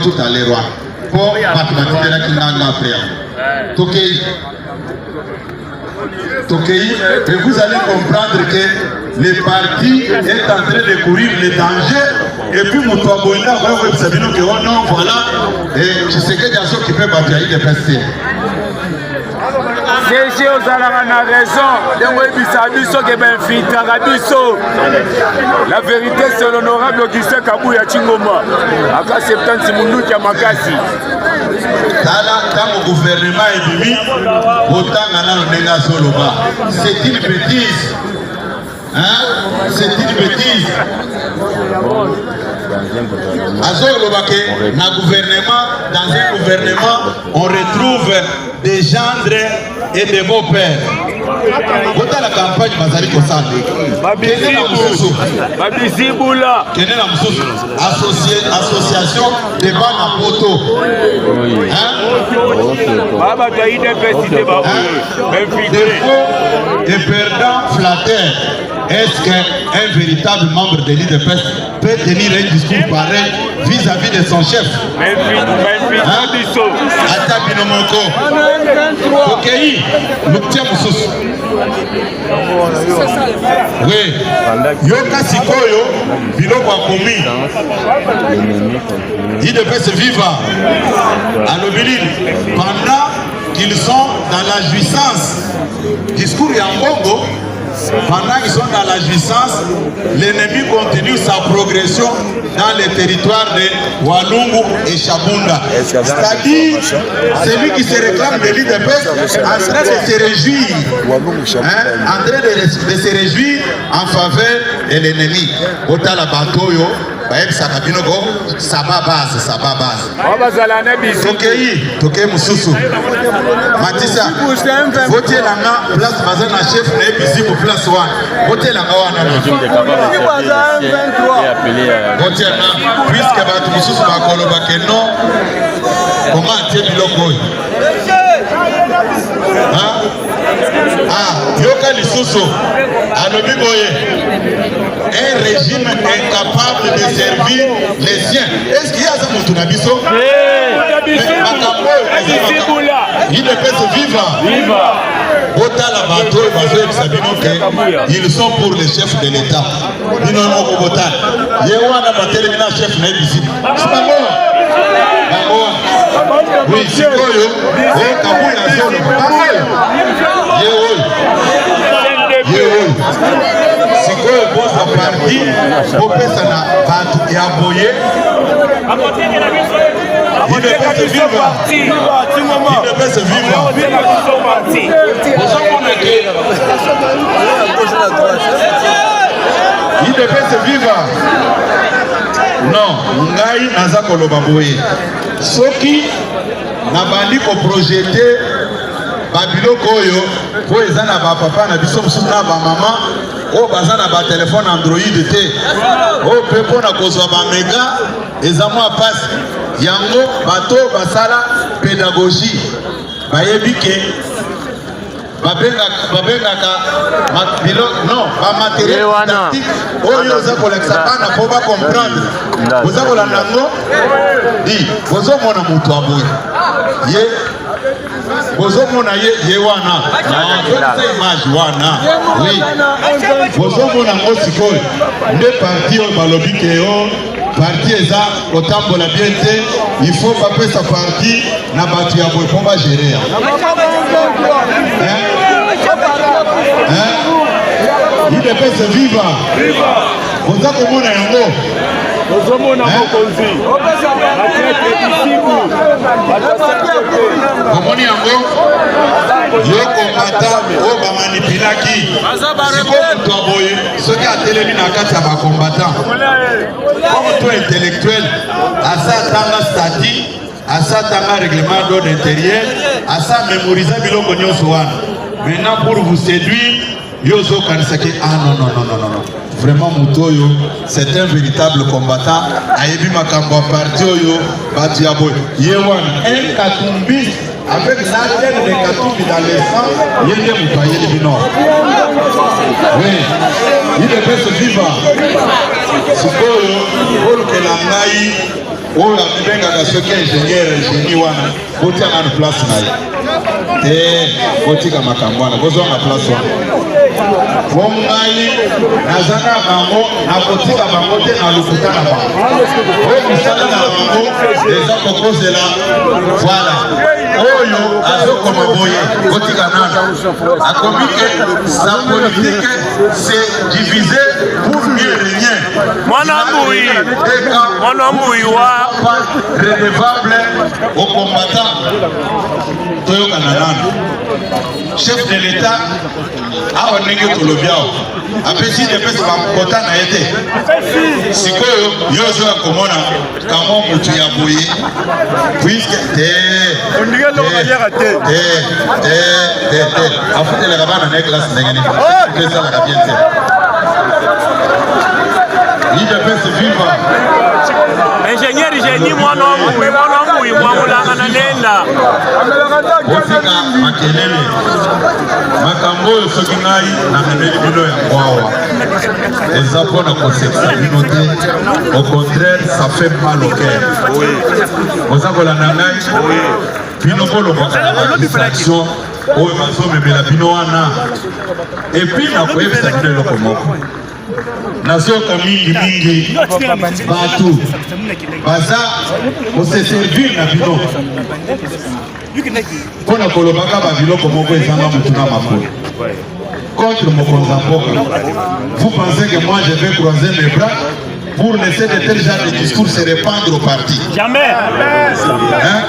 tout à l'heure. Pour mathématiques qui n'a après. Tokei, et vous allez comprendre que le parti est en train de courir les dangers. Et puis Moutouaboïna, vous savez que oh non, voilà. Et je sais que des gens qui peuvent batailler des personnes. J'ai raison. La vérité, c'est l'honorable Augustin Kabouya Chingoma. Aka 70 Moundouki Makasi. Dans le gouvernement est mis, c'est une bêtise. Hein? C'est une bêtise. Dans un gouvernement, on retrouve des gendres et des beaux-pères. Quand la campagne, association des banques à poteau. Des perdants flatteurs. Est-ce qu'un véritable membre de l'IDPS peut tenir un discours pareil vis-à-vis de son chef? Oui. Yoka Sikoyo, Biloko Akomi. IDPS viva à l'Obiline pendant qu'ils sont dans la jouissance. Discours Yambongo. Pendant qu'ils sont dans la jouissance, l'ennemi continue sa progression dans les territoires de Walungu et Chabunda. C'est-à-dire, celui qui se réclame de l'IDPS en train de se réjouir, en train de se réjouir en faveur de l'ennemi. Otala Batoyo, Saba base. Tokei Mususu. Matissa, votiez la place Bazana chef na bisi pour place 1. Votiez la wana. Votiez na puisque Batu Mususu bakolo bakeno. Comment tiens biloko? Yoka Lisusu. Alobi boye. Un régime incapable de servir les siens. Est-ce qu'il y a ça mon Tunabiso? Il ne peut se vivre. Ils sont pour les chefs de l'État. Ils n'ont pas voté. Il y a un chef ici. C'est pas bon. Oui, c'est quoi? Sikoyo bosa parti opesa na batu ya boye il ne peut se vivre. Il ne peut se vivre. Non, ngai naza koloba boye soki na bandi ko projeter babiloko oyo po eza na bapapa na biso mosusu na bamama oyo baza na batelefone android te oyo mpe mpona kozwa bamega eza mwa pasi yango bato basala pédagogie bayebi ke babengaka bamateriel didactique oyo oza kolekisa bana mpo bacomprendre boza kolanda yango di bozomona moto aboye ye bozomona ye wana naza image wana oui bozomona ngo sikoyo nde parti oyo balobi ke yo parti eza kotambola bien te il faut bapesa parti na bato ya boye mpo bagere IDPS viva oza komona yango omoni yango yo kombata oyo bamanipilaki siko moto aboye soki atelemi na kati ya bakombatan moto intellectuel asa atanga stati asa atanga règlement d'ordre intérieur asa mémorisa biloko nyonso wana maintenant pour vous séduire yozo kanisaki non vraiment Mutoyo c'est un véritable combattant ayebi makambo ya parti oyo batu ya boye ye wana un katumbiste avec l'antenne de Katumbi dans les sangs yende muto ayeli bino oui il est fait vivre sikoyo olukela ngai oyo abengaka soki ingénieur génie wana botiaka na place na ye te botika makambo wana bozwanga place wana po ngai nazanga bango nakotika bango te na lokuta na bango oyo mosala na bango eza kokozela voilà oyo azokoma boye botika nana akomi ke sa politique c'est divisé pour mieux régner mwana mbui wa relevable au combattant toyokana nana chef de l'état awa ndenge tolobiao apesi depesa bamokota na ye te sikoyo yo ozoya komona kamo motu ya boye puiske te afutelaka bana na classe ndenge nini esalaka bien te idepese viva ingénieur génie mwana mbui mwamulanga na nenda botika makelele makambo oyo soki ngai namemeli bino yango awa eza mpona kosekisa bino te au contraire ça fait mal au cœur oza kolanda ngai bino kolobaka na badistraction oyo bazomemela bino wana epuis nakoyebisa bino eloko moko nazoyoka mingi bato baza kose servir na bino mpona kolobaka babiloko moko ezanga motu na makolo contre mokonzi ya mboka. Vous pensez que moi je vais croiser mes bras pour laisser de tels genres de discours se répandre au parti? Jamais. Hein?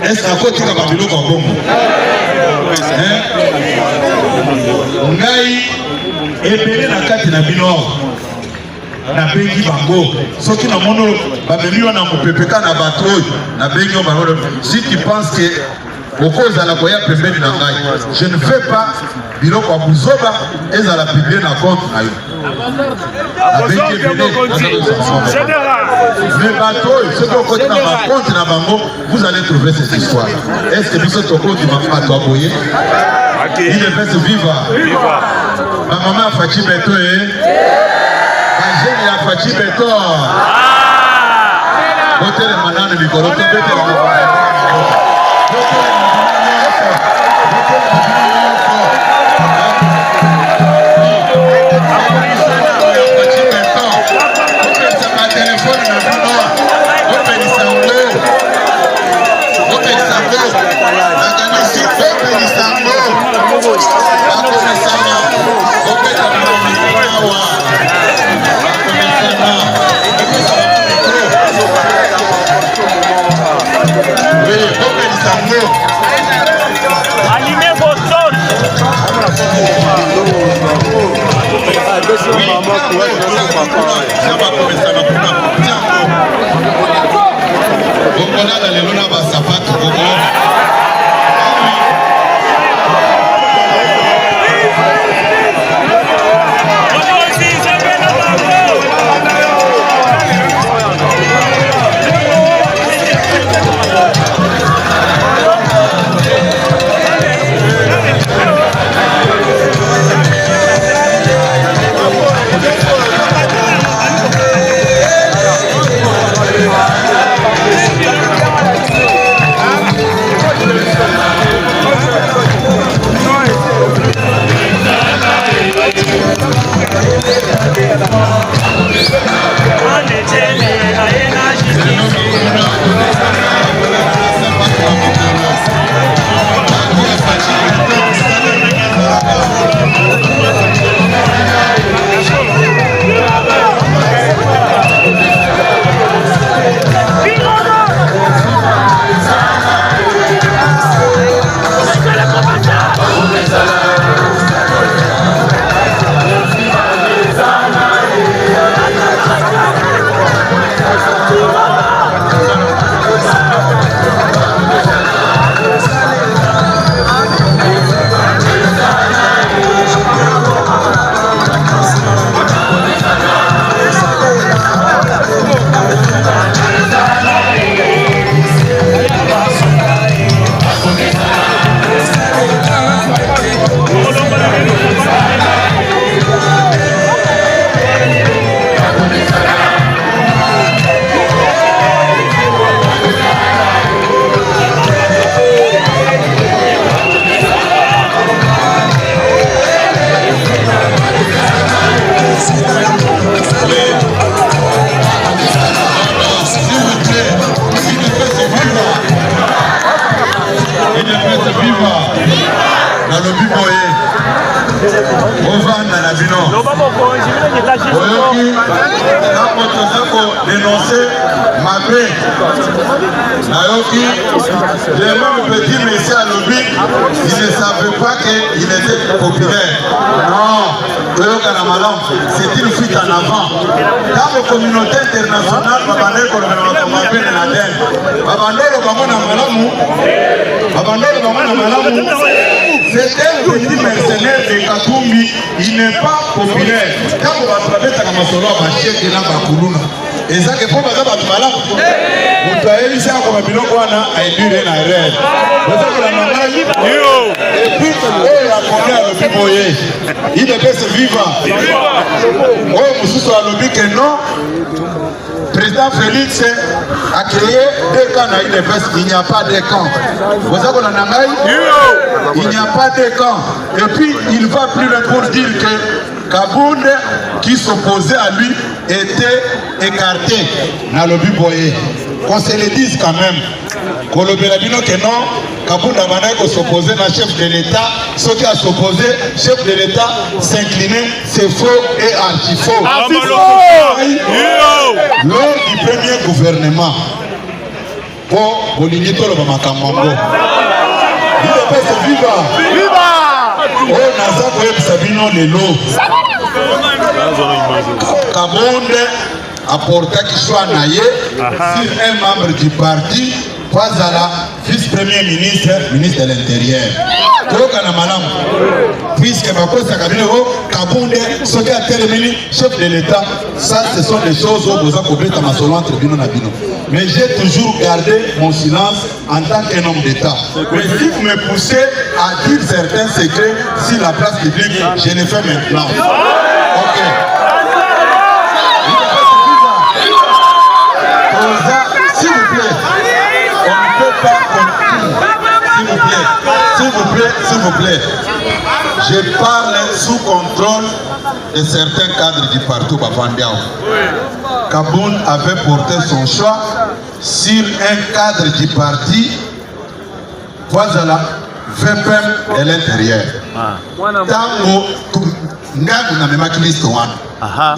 Est-ce qu'à côté de Babylone au Congo? Ngai ebele na kati na bino na bengi bango soki na mono bamemi wana mopepeka na bato na bengi bango. Si tu penses que okozala koya pembeni na ngai, je ne fais pas biloko ya buzoba ezala publier na compte na yo. Mais bato soki okoti na bacompte na bango, vous allez trouver cette histoire. Est-ce que biso tokoti bato aboye? Il est fait vivre. Ma maman a fait beto et ma jeune a fait beto. Côté le manane du coro, tu peux te bino oyoki ntango toza kodénonce mabe nayoki le même petit monsieur alobi il ne savait pas qu'il était populaire. Non, toyoka na malamu, c'est une fuite en avant. Ntango communauté internationale babandeli kolobela mabe na den babandeli bango na malamu babandeli bango na malamu. C'est un petit mercenaire de Katumbi, il n'est pas populaire. Quand on va frapper ta kamasolo à Bachek et là Bakuluna, et ça que pour baza batu malamu. On t'a élu ça comme biloko wana aidure na rêve. Vous savez la mangaji. Et puis il a combien le biboye. Il devait se vivre. Oh mususu alobi que non. Président Félix a créé 2 camps à l'IDPS. Il n'y a pas de camps. Vous savez qu'on a il n'y a pas de camps. Et puis il va plus loin pour dire que Kabound qui s'opposait à lui était écarté dans le Biboye. Qu'on se le dise quand même. Qu'on le bérabino que non, Kabound a s'opposer à chef de l'État. Ceux qui a s'opposé, chef de l'État s'incliner, c'est faux et anti-faux. Lors du premier gouvernement, pour Bolinito le Bamakamambo, il est passé viva! Oh, Nazako et Sabino Lelo. Kabound a porté qu'il soit naïe sur un membre du parti, pas à la vice-premier ministre, ministre de l'Intérieur. Puisque Kabound, ce qui a terminé, chef de l'État, ça ce sont des choses où vous avez entre Bino et Bino. Mais j'ai toujours gardé mon silence en tant qu'un homme d'État. Mais si vous me poussez à dire certains secrets sur la place publique, je le fais maintenant. Ok. S'il vous plaît, on ne peut pas conclure. S'il vous plaît. Je parle sous contrôle de certains cadres du parti Bafandiao. Kabound avait porté son choix sur un cadre du parti, voilà, VPM de l'intérieur. Tango, ngaku na memaki liste wana.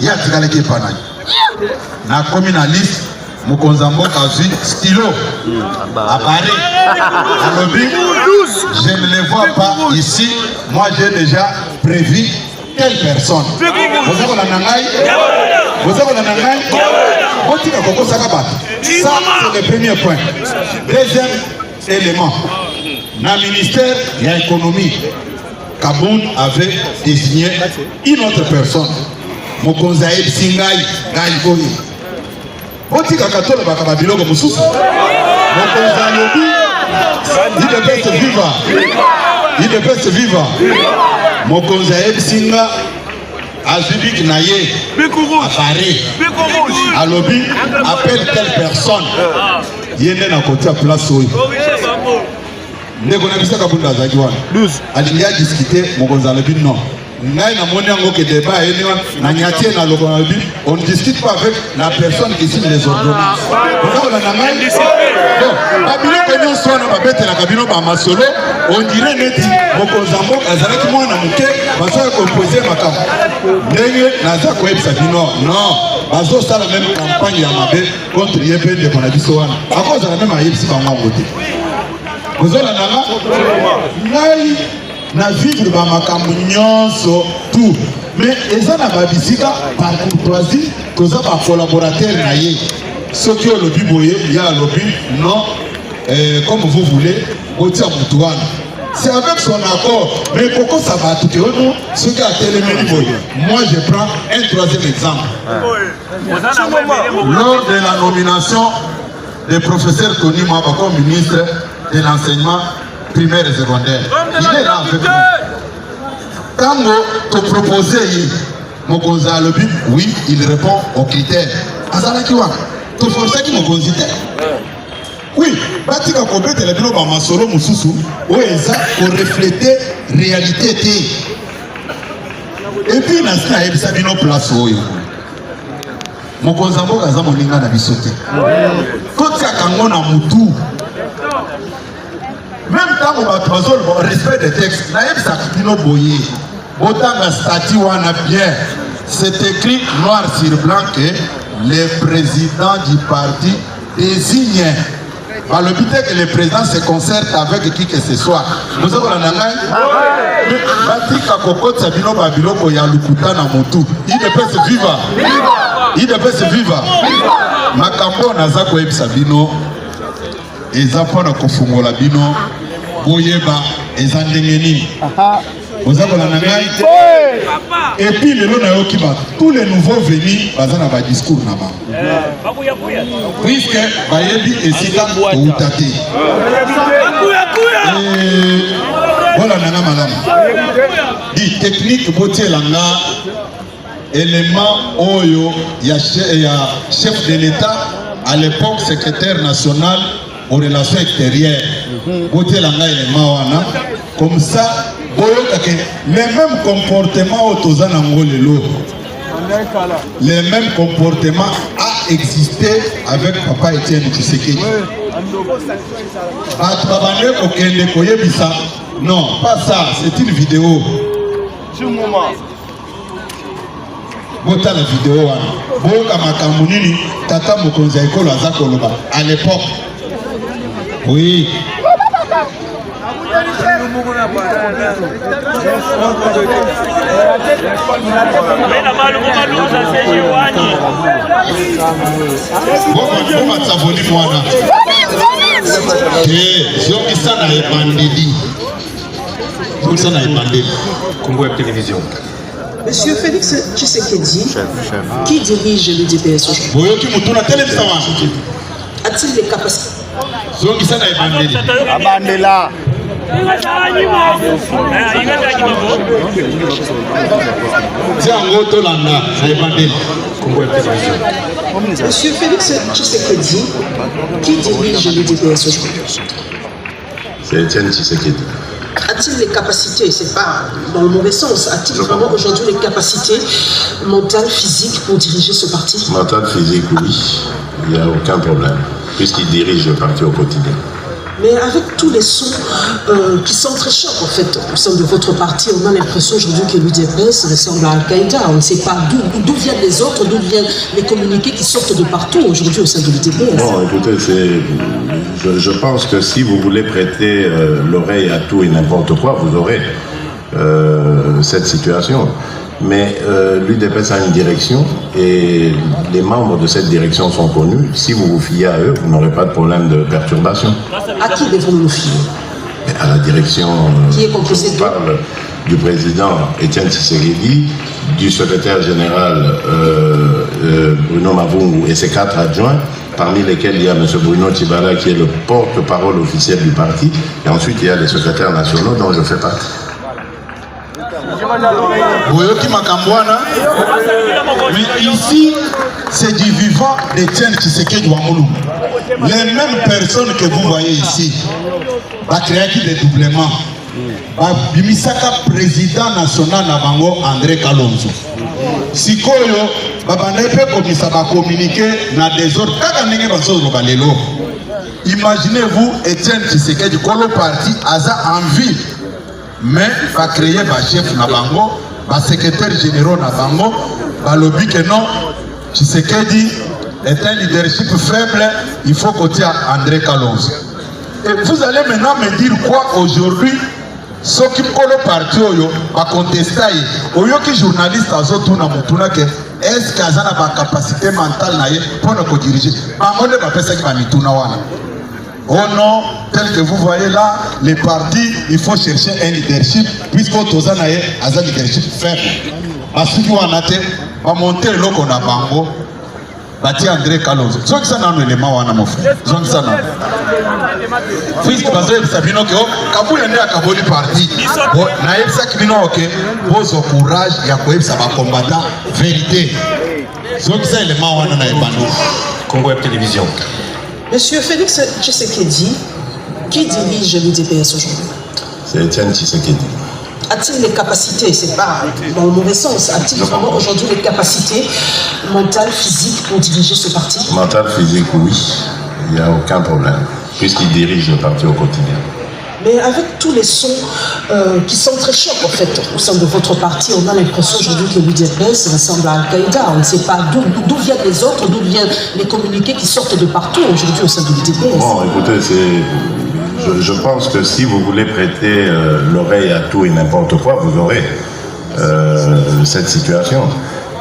Ya tikaleke panai. Na communaliste, Mokonzambo Kazi, stylo, appareil, alobi, je ne les vois pas ici. Moi j'ai déjà prévu quelle personne. Vous avez la nangai? Vous avez la nangai? Ça, c'est le premier point. Deuxième élément, dans le ministère de l'économie, Kabound avait désigné une autre personne. Mokonzaïb Singai Gaïgoyi. Otika katola bakaba biloko mususu. Mokonzalobi, il devait se vivre. Il devait se vivre. Mokonzaïb Singa Azubik Naye apparaît. Alobi appelle telle personne. Yende na côté à place oyo. Ndeko na bisa Kabound azaki wana. Alingia discuter Mokonzalobi non. Ngai na moni yango ke débat na nyatie na logo na bi on ne discute pas avec la personne qui signe les ordonnances. On a la main bon abilo ko nyon sona ba bete na kabino ba masolo on dirait neti Mokonzambo azalaki mwana muke bazo composer makam ndenge naza ko epsa bino non bazo sala même campagne ya mabe contre yebe de bona biso wana akoza na même ayebisi ba ngote kozola nanga ngai na vivre ba makambo nyonso tout mais eza na babisika par courtoisie toza ba collaborateur na ye soki olobi boye ya alobi non comme vous voulez otia mutu wana c'est avec son accord mais koko sabatu ke ono soki atelemeli boye moi je prends un troisième exemple lors de la nomination du professeur Tony Mwaba comme ministre de l'enseignement primaire et secondaire. Il est là avec nous. Quand tu proposes, Mokonza Alobi, oui, il répond aux critères. Azalaki wa, tu forces qui Mokonzite. Oui, batika kobe te la bilo ba masolo mususu, o eza pour refléter réalité té. Et puis na sina ebisa bino place oyo. Mokonza mboka za moninga na bisote. Kotia kango na mutu. Même quand on va le respect des textes, naïm ça kipino boye. Botanga statut wana bien. C'est écrit noir sur blanc que le président du parti désigne. Le but est que le président se concerte avec qui que ce soit. Nous avons la nangai. Batika kokot sabino babilo ko ya lukuta na motu. Il ne peut se vivre. Il ne peut se vivre. Makambo naza ko ebisa bino. Eza pona kofungola bino. Boyeba eza ndenge nini. Vous avez la nangai. Et puis le nom qui va tous les nouveaux venus basés dans le discours là-bas. Puisque Bayebi et Sika ou Tate. Voilà nana madame. Dit technique beauté langa élément oyo ya chef de l'État à l'époque secrétaire national aux relations extérieures. Beauté langa élément wana comme ça. Les mêmes comportements au Tozanangolelo, les mêmes comportements a existé avec Papa Etienne Tshisekedi. Non, pas ça, c'est une vidéo. Bota la vidéo. Tata Mokonzi Ekolo Azakoloba à l'époque. Oui. Monsieur Félix Tshisekedi, qui dirige l'UDPS aujourd'hui, a-t-il les capacités? Monsieur Félix Tshisekedi, qui dirige l'UDPS aujourd'hui? C'est Etienne Tshisekedi. A-t-il les capacités, c'est pas dans le mauvais sens, a-t-il vraiment aujourd'hui les capacités mentales, physiques pour diriger ce parti? Mentale, physique, oui, il n'y a aucun problème, puisqu'il dirige le parti au quotidien. Mais avec tous les sons qui s'entrechoquent en fait au sein de votre parti, on a l'impression aujourd'hui que l'UDPS ressemble à Al-Qaïda. On ne sait pas d'où viennent les autres, d'où viennent les communiqués qui sortent de partout aujourd'hui au sein de l'UDPS. Bon, écoutez, je pense que si vous voulez prêter l'oreille à tout et n'importe quoi, vous aurez cette situation. Mais l'UDPS a une direction et les membres de cette direction sont connus. Si vous vous fiez à eux, vous n'aurez pas de problème de perturbation. À qui devons-nous nous fier? À la direction qui est composée de... parle du président Etienne Tshisekedi, du secrétaire général Bruno Mavungu et ses 4 adjoints, parmi lesquels il y a M. Bruno Tibala qui est le porte-parole officiel du parti, et ensuite il y a les secrétaires nationaux dont je fais partie. Mais ici, c'est du vivant d'Etienne Tshisekedi Wamolu. Les mêmes personnes que vous voyez ici, va créer qui dédoublement. Bimisaka président national Nabango André Kalonzo. Sikoyo, babandepe komisa ba communiquer na désordre. Kaka ndenge bazozo balelo. Imaginez-vous Etienne Tshisekedi Kolo parti aza envie. Mais va créer un chef Nabango, un secrétaire général Nabango, va lobby que non, Tshisekedi est un leadership faible, il faut côté André Kalonzo. Et vous allez maintenant me dire quoi aujourd'hui? Ce qui le parti va contester, oyo qui journaliste azotuna mutuna que est-ce qu'il y a une capacité mentale pour nous diriger? On ne va pas faire ça mituna wana. Oh non, tel que vous voyez là, les partis, il faut chercher un leadership, puisqu'au Tozanaye, a un leadership faible. Parce que nous, on va monter le qu'on a bango, bâti André Kalonzo. Ce qui est un élément, mon frère. Ce qui est un puisque vous avez dit que Kabou est né à Kabou du parti. Naïf Sakibino, ok, pose au courage, il y a quoi, ça va combattre vérité. Ce qui est un élément, on a ébano. Congo Web Télévision. Monsieur Félix Tshisekedi, qui dirige l'UDPS aujourd'hui? C'est Etienne Tshisekedi. A-t-il les capacités, c'est pas dans le mauvais sens, a-t-il vraiment aujourd'hui les capacités mentales, physiques pour diriger ce parti? Mentale, physique, oui, il n'y a aucun problème, puisqu'il dirige le parti au quotidien. Mais avec tous les sons qui s'entrechoquent en fait au sein de votre parti. On a l'impression aujourd'hui que l'UDPS ressemble à Al-Qaïda. On ne sait pas d'où viennent les autres, d'où viennent les communiqués qui sortent de partout aujourd'hui au sein de l'UDPS. Bon, écoutez, je pense que si vous voulez prêter l'oreille à tout et n'importe quoi, vous aurez cette situation.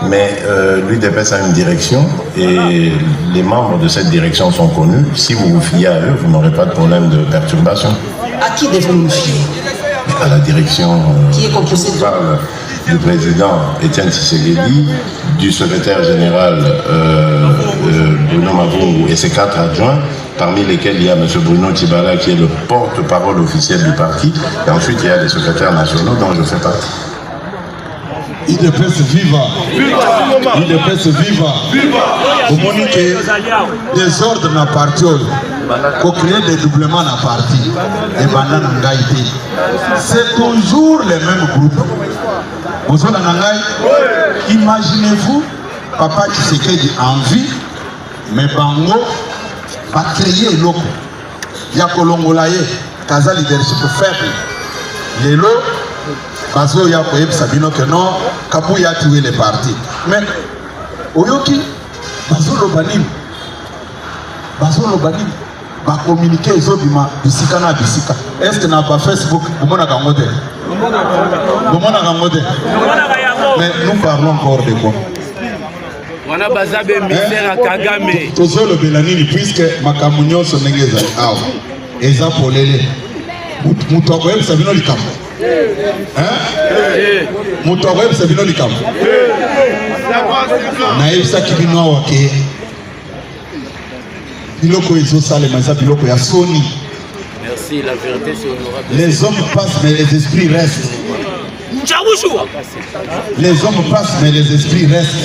Mais l'UDPS a une direction et les membres de cette direction sont connus. Si vous vous fiez à eux, vous n'aurez pas de problème de perturbation. À qui devons-nous fier? À la direction qui est composée du président Étienne Tshisekedi, du secrétaire général Bruno Mavungu et ses 4 adjoints, parmi lesquels il y a M. Bruno Tibala qui est le porte-parole officiel du parti, et ensuite il y a les secrétaires nationaux dont je fais partie. UDPS viva! UDPS viva! Vous montrez que des ordres dans le parti, pour créer des doublements dans le parti, et banane en gaïté. C'est toujours les mêmes groupes. Vous avez imaginez-vous, Papa Tshisekedi en vie, mais Bango va créer l'eau. Il y a Kolongolaye, Kaza leadership faible. Les lots, Bazo ya koyeb sabino que non, Kabou ya tué les partis. Mais Oyoki, Bazo Lobanim, va communiquer les autres bisika na bisika. Est-ce que n'a pas Facebook, Bomona Kangote? Mais nous parlons encore de quoi? Wana bazabe misère à Kagame. Tozo le Belanini puisque makamunyo sonengeza awa. Eza polele. Mutoko yeb sabino likam. Mutoko yeb sabino likam. Na yebisa kibino wake. Biloko ezo sale maza biloko ya soni. Merci, la vérité c'est honorable. Les hommes passent mais les esprits restent. Les hommes passent mais les esprits restent.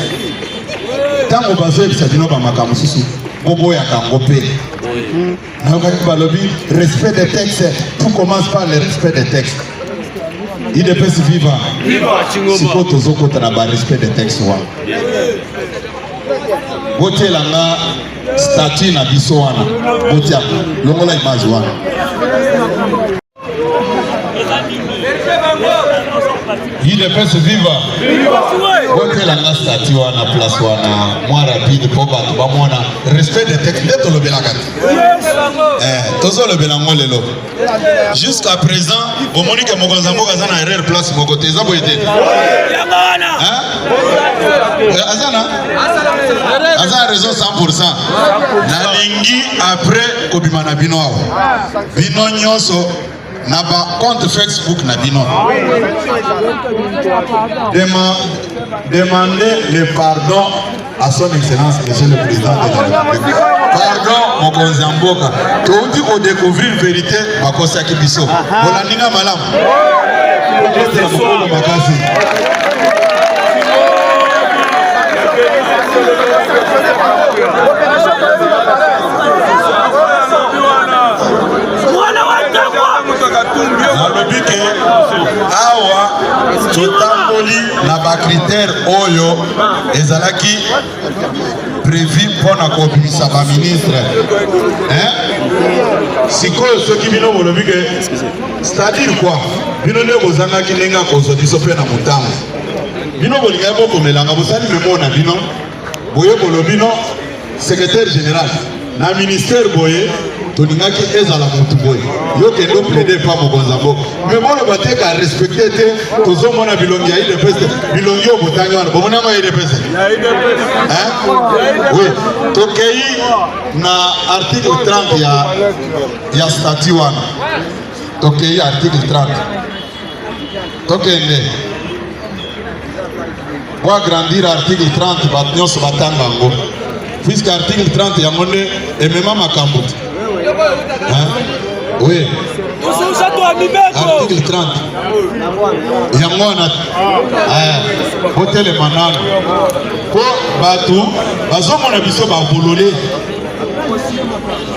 Tant qu'on va faire ça, nous allons faire ça. Bobo ya kangopé. Respect des textes. Tout commence par le respect des textes. UDPS viva. Si vous avez respect des textes, Boté langa statut na biso wana. Boté longola image wana. UDPS viva. Boté langa statut wana place wana moins rapide pour battre ba mona respect des textes de lo belakati. Tozo le belango lelo. Jusqu'à présent, au Monique Mogonzambo Gazana erreur place mon côté ça boyete. Azana Azana raison 100%. Na lingi après kobimana bino bino nyonso na ba compte Facebook na bino. Demandez le pardon à son excellence monsieur le président de la République. Pardon Mokonzi Mboka. Tondi ko découvrir vérité bakosa kibiso. Bolandinga malam. Nalobike awa totamboli na ba critère oyo ezalaki prévu pour na kobimisa ba ministre sikoyo soki bino bolobike c'est-à-dire quoi bino nde bozangaki ndenge akozwa biso mpe na motango bino bolingai bokomelanga bosali memo na bino boye bolobino secrétaire général na ministère boye tolingaki ezala motu boye yo kendo plaider pa Mokonzambo mais bon le baté ka respecter te tozomona bilongi ya UDPS bilongi obotangi wana bomona ma UDPS oui tokei na article 30 ya statut wana tokei article 30 tokende pour agrandir article 30 batnyonso batangango puisque article 30 ya monde emema makambo. Oui. Article 30. Yangona. Hôtel Manano. Pour Batu, bazomona biso ba bololé.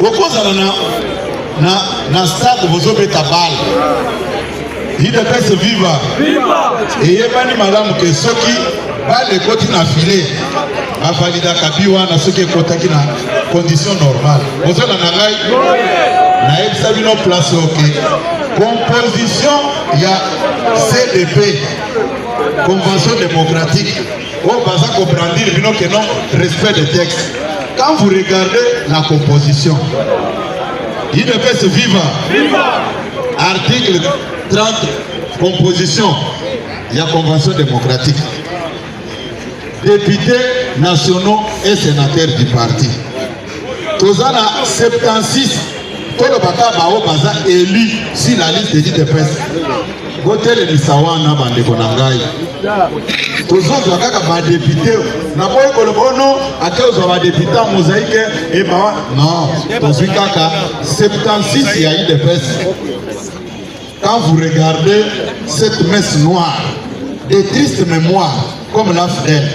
Okozala na stade bozobeta balle. UDPS viva. Et yebani madame que soki balle koti na filet. Avalida kabiwa na soki kotaki na condition normale. Bozona na ngai na ebisa bino place ok composition, il y a CDP, Convention démocratique. On va comprendre que non, respect des textes. Quand vous regardez la composition, il ne peut se vivre. Article 30, composition, il y a Convention démocratique. Députés nationaux et sénateurs du parti. Tous en 76, tout le baka bao baza élu sur la liste des DPS. Voter le Misawana bande konangai. Tous autres kaka ba député. Na boy kolobono akezo ba député mosaïque et ba non. Tous kaka 76 il y a eu des DPS. Quand vous regardez cette messe noire, des tristes mémoires comme la FDL,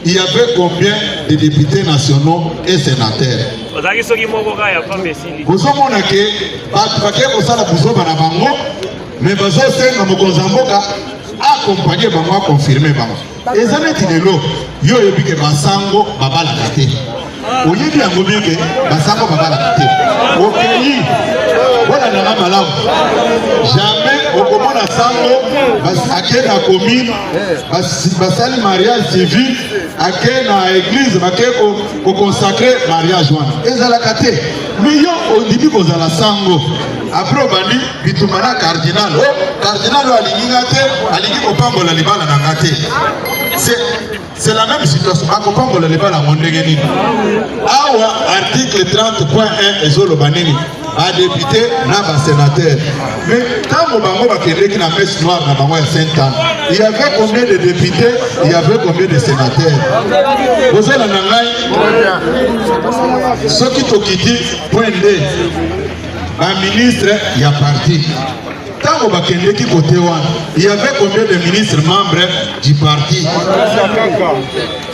il y avait combien de députés nationaux et sénateurs? Vous savez mais vous accompagner bango confirmer bango. Ezaleti lelo yo yebike basango babala kate. Oyebi yango bike basango babala kate. Okeyi voilà na malamu. Jamais okomona sango akena commune basali mariage civil akena église bakeko ko consacrer mariage wana. Ezala kate. Mais yo odibi kozala sango. Après obandi bitumana cardinal. Cardinal alinginga te alingi kopambola libala na ngate. C'est la même situation. Akopambola libala mondenge nini. Awa article 30.1 ezolo banini. A député na ba sénateur. Mais quand bango bakendeki na messe noire na bango ya Saint-Anne, il y avait combien de députés, il y avait combien de sénateurs. Bozala na ngai. Soki tokiti point D. Un ministre, il y a parti. Quand on va côté one, il y avait combien de ministres membres du parti?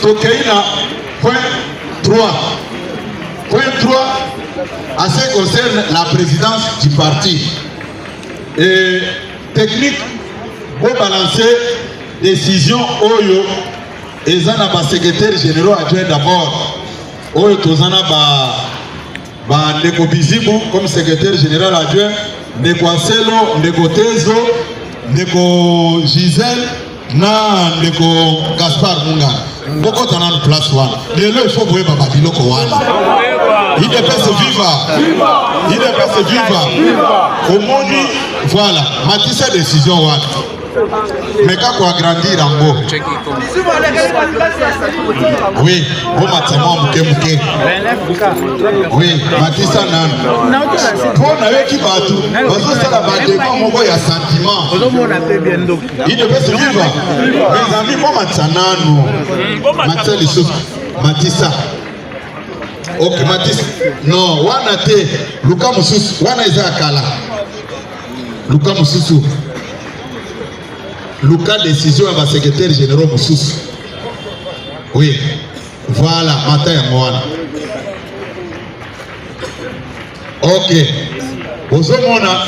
Tokeina, point 3. Point 3, en ce qui concerne la présidence du parti. Et technique, pour balancer décision Oyo, et ça n'a pas secrétaire général adjoint d'abord. Oyo, tozana ba Ndeko Bizibu comme secrétaire général adjoint, Ndeko Aselo, Ndeko Tezo, Ndeko Gisèle, na Ndeko Gaspard Munga. Beaucoup t'en as place one. Les lois il faut voir Baba Biloko one. Il ne peut se vivre. Il ne peut se vivre. Au monde, voilà. Matisse décision one. Mais quand on agrandit Rambo. Oui, bon matin, mouké. Oui, Matissa Nan. Pour n'avoir qui partout, parce que c'est la bataille, mon boy a sentiment. Il devait se vivre. Mes amis, bon matin, Matissa les choses. Matissa. Ok, Matissa. Non, wana te. Luka Mususu. Wana eza akala. Luka Mususu. Luka décision à ma secrétaire général Moussous. Oui, voilà, matin et moi. Ok. Ozomona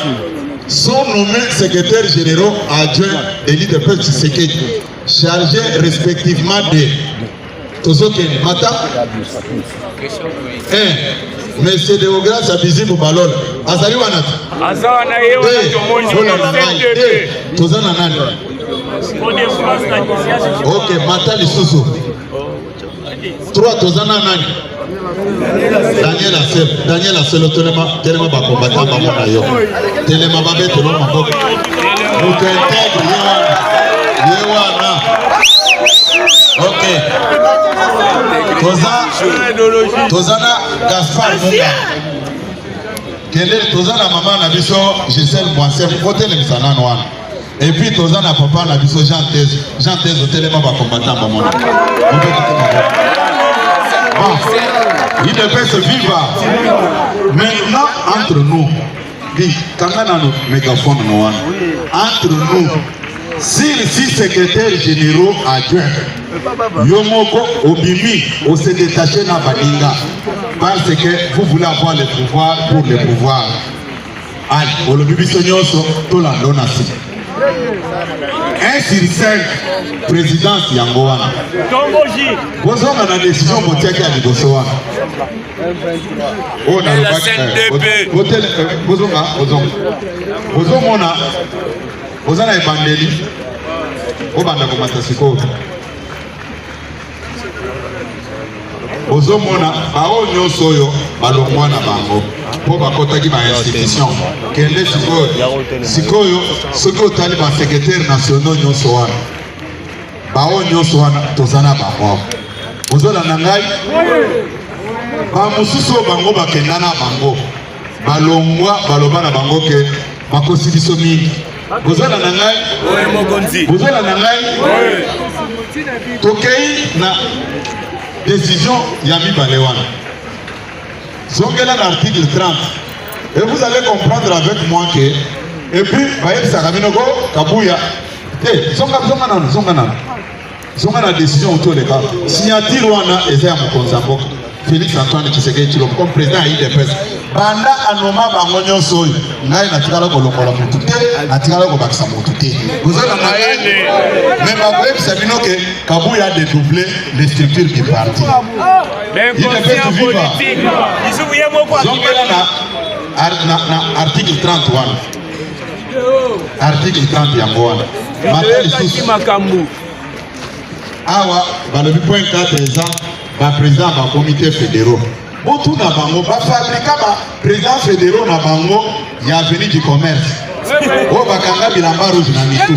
sont nommés secrétaires généraux adjoints de l'IDP Tshisekedi, chargés respectivement de Tozoken Mata. Monsieur Deogras Abizibu Balol. Azali Wanat. Azana Tozana Nani. Ok, Mata Lisusu. 3 Tozana Nani. Daniel Asel, Telema Bakombata Bamona Yo. Telema Babe, Telema Bok. Nous t'intègre, Yewana. Ok. Tozana Gaspard Munga. Quel est Tozana maman Nabiso Gisèle Boissem, côté les Misananoan. Et puis Tozana papa Nabiso Jean Thèse, au téléma va combattre à Mamona. Il devait se vivre. Maintenant, entre nous, quand on a nos mégaphones, entre nous, si les 6 secrétaires généraux adjoints, Yomoko Obimi, on s'est détaché dans Badinga, parce que vous voulez avoir le pouvoir pour le pouvoir. Allez, on le bibi sonyoso, tout la donasi. 1 sur 5 présidence yango wana bozonga na décision botiaki ya liboso wana oyo nalobaki bozomona boza na ebandeli obanda komata sikoyo bozomona bao nyonso oyo balongwa na bango mpo bakotaki bainstitution kende sikoyo soki otali basekretare nationaux nyonso wana bao nyonso wana toza na bango bozolanda ngai bamosusu oyo bango bakenda na bango balongwa baloba na bango ke bakosi biso mingi bozolanda ngai tokei na décision ya mibale wana zongela na article 30 et vous allez comprendre avec moi que et puis bayebisaka bino ko kabuya te zonga na décision otoleka signature wana eza ya mokonzi ya mboka Félix Antoine Tshisekedi Tshilombo comme président ya UDPS banda anoma bango nyonso oyo ngai natikala kolongola motu te natikala kobakisa motu te bozala na yene mais bakoyebisa bino ke Kabuya a dédoublé les structures du parti UDPS viva zongela na article 31 article 30 yango wana mata lisusu awa balobi point 4 eza président ba comité fédéraux botu na bango ba fabrika ba président fédéraux na bango ya avenue du commerce o bakanga bilamba rouge na mitu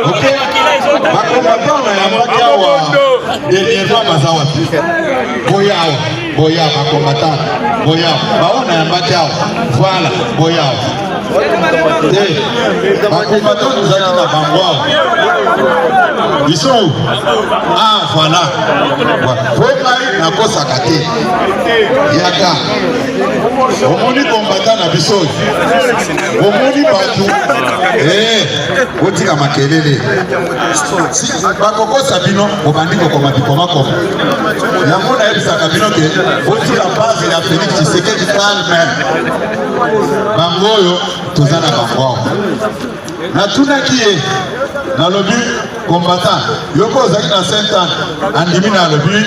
ok ba combattant na yamaki awa dernièrement bazawa boya ba combattant boya ba ona yamaki awa voilà boya ba combattant nous a dit na bango ils sont où? Ah voilà. Faut na kosaka te. Yaka. Omoni combattant na biso. Omoni batu. Otika makelele. Si bakoko sabino obandi ko komati komako. Yango na ebisaka bino ke otika base ya Félix Tshisekedi calme. Bangoyo tozana bango. Na tunaki ye na lobi combattant yoko ozaki na Saint-Anne andimi na lobi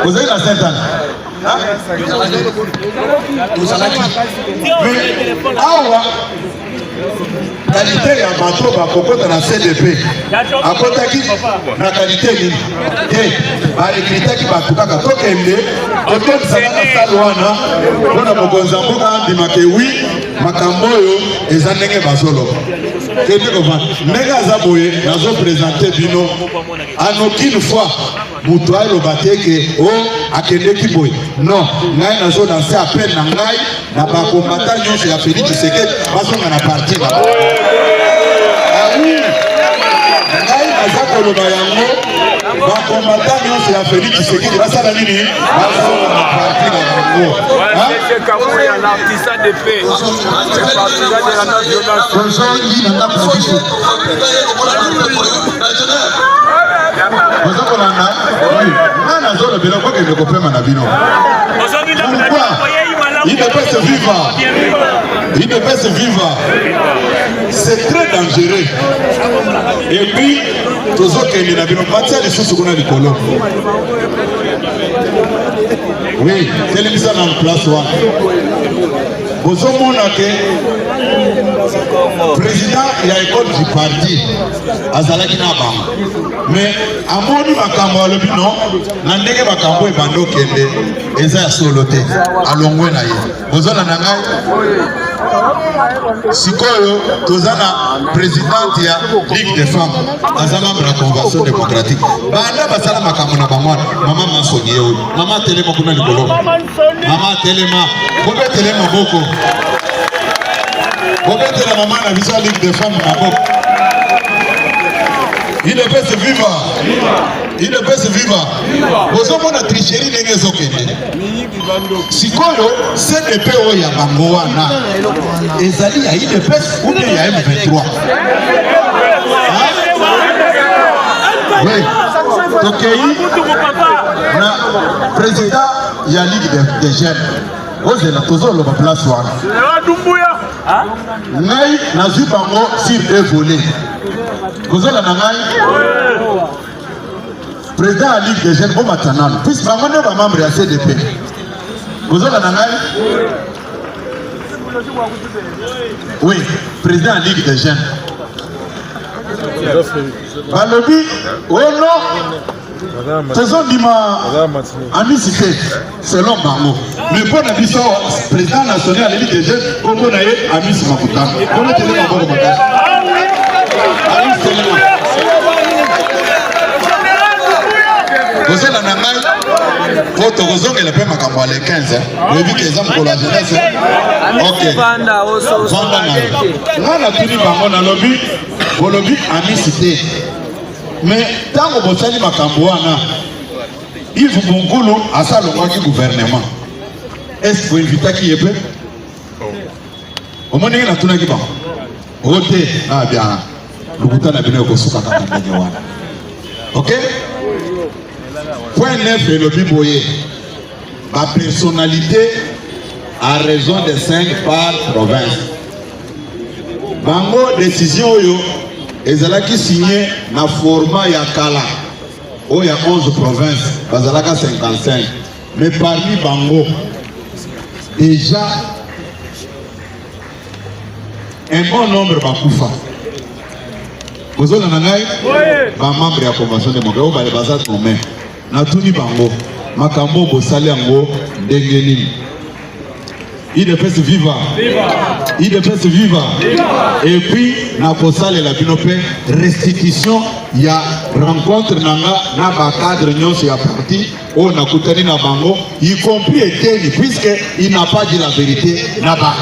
ozaki na Saint-Anne mais awa qualité ya bato bakokota na CDP akotaki na qualité nini te barekritaki bato kaka tokende totondisaka na sale wana mpona mokonzi ya mboka andimaka wi makambo oyo eza ndenge bazoloba kende kovanda ndenge aza boye nazopresente bino en aucune fois moto aloba te ke o akendeki boye non ngai nazodanse appel na ngai na bakombata nyonso ya Félix Tshisekedi bazonga na parti na ngai naza koloba yango bakombata nyonso ya Félix Tshisekedi basala nini bazonga na parti na bango ozokolanda nga nazolobela kokende kopema na bino UDPS viva c'est très dangereux et puis tozokende na bino batia lisusu kuna likolo oui telemisa na place wana bozomona ke président ya école du parti azalaki na bango mais amoni makambo alobi non na ndenge makambo ebanda okende eza ya solo te alongwe na ye bozolanda ngai sikoyo toza na présidente ya Ligue des femmes aza membre ya convention démocratique banda basala makambo na bango wana mama masoni ye oyo mama telema kuna likolo mama telema bobetele maboko bobetele mama na biso ya Ligue des femmes maboko UDPS viva bozomona tricherie ndenge ezokende sikoyo CDP oyo ya bango wana ezali ya UDPS ou bien ya M23 oui tokei na président ya Ligue des jeunes ozela tozoloba place wana ngai nazwi bango sur deux volets. Kozala na ngai président à Ligue des jeunes au Matanal, puisque bango ne ba membre ya CDP. Kozala na ngai oui, président à Ligue des jeunes. Balobi oh non faisons dima amicité selon bango. Mais pour la mission président national de Ligue des jeunes comme on a eu Amis Makuta. On a télé bango bagage. Vous êtes en Allemagne, votre raison est le peu makambo à les 15. Vous vu que les hommes pour la jeunesse. Ok. Là, la tuni bango na lobby, au lobby amicité. Mais tant que vous savez makambo ana, il faut Bongolo à ça le gouvernement. Est-ce que vous invitez qui est peu? Au moins, il y a tout le monde. Ok, ah bien. Le bouton a bien au souka kakandanya. Ok? Point 9 et le biboye. Ma personnalité a raison de 5 par province. Bango décision yo ezalaki signé na format ya kala. Oh ya 11 provinces, bazalaka 55. Mais parmi bango déjà un bon nombre bakufa. Vous avez un membre de la Convention démocratique, vous avez un membre. Natuni bango, makambo bosali yango ndengeni. IDPS viva. IDPS viva. Et puis na posale la binope restitution ya rencontre nanga na ba cadre nyonso ya parti o na kutani na bango y compris Eteni puisque il n'a pas dit la vérité na ba.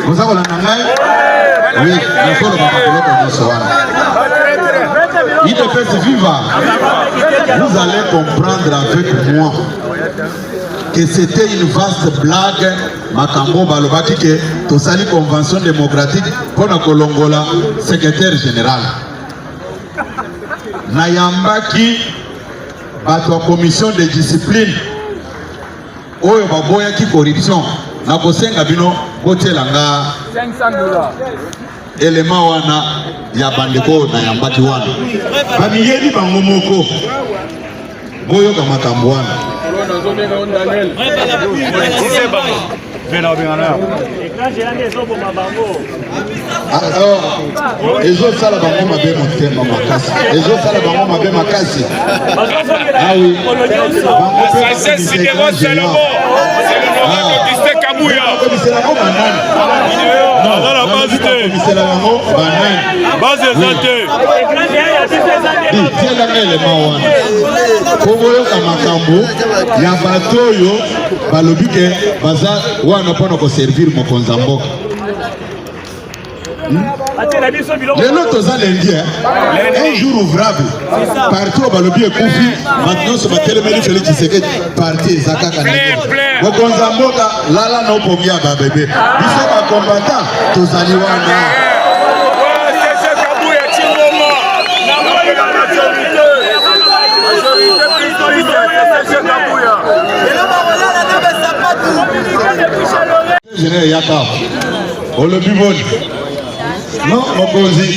Vous avez un oui, na solo ba koloko nyonso wana. IDPS viva. Vous allez comprendre avec moi que c'était une vaste blague. Makambo balobaki que tosali convention démocratique pour na kolongola secrétaire général. Nayambaki bato ya commission de discipline oyo baboyaki corruption na kosenga bino botelanga $500 élément wana ya bandeko na yambaki wana bamiyeli bango moko boyoka makambo wana ezosala bango mabe motema makasi ezosala bango mabe makasi awi koboyoka makambo ya bato oyo balobi ke baza wana mpona koservir mokonzi ya mboka. Lelo toza lundi, un jour ouvrable. Parti au balobi ekufi, maintenant se batelemeli Félix Tshisekedi parti ezakaka na mokonzi ya mboka lala na opongi ya babebe. Biso ba combattant tozali wana. Yaka olobi boni non mokonzi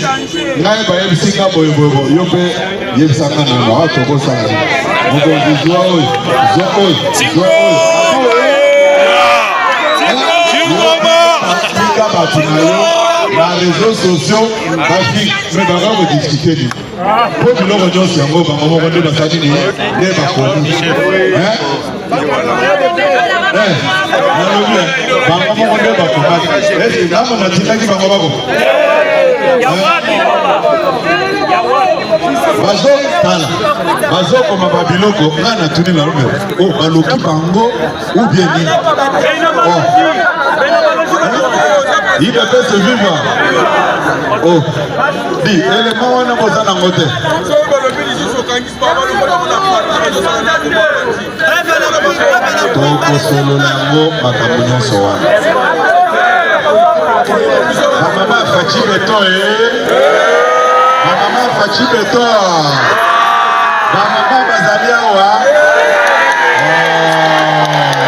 ngai bayebisika boyeboyebo yo mpe yebisanga nano atokosala mokonzi zwa oyo bato na yo na réseaux sociaux bafik me baka kodiscute ni po biloko nyonso yango bango moko nde basali ni nde bakoni nalobi bango moko nde bakomaki eske namo natindaki bango bako bazotala bazokoma babiloko nga natuni na lume o baloki bango ou bien nini IDPS viva oh di élément wana boza nango te tokosolola yango makambo nyonso wana bamama faci beton bamama faci beton bamama bazali awa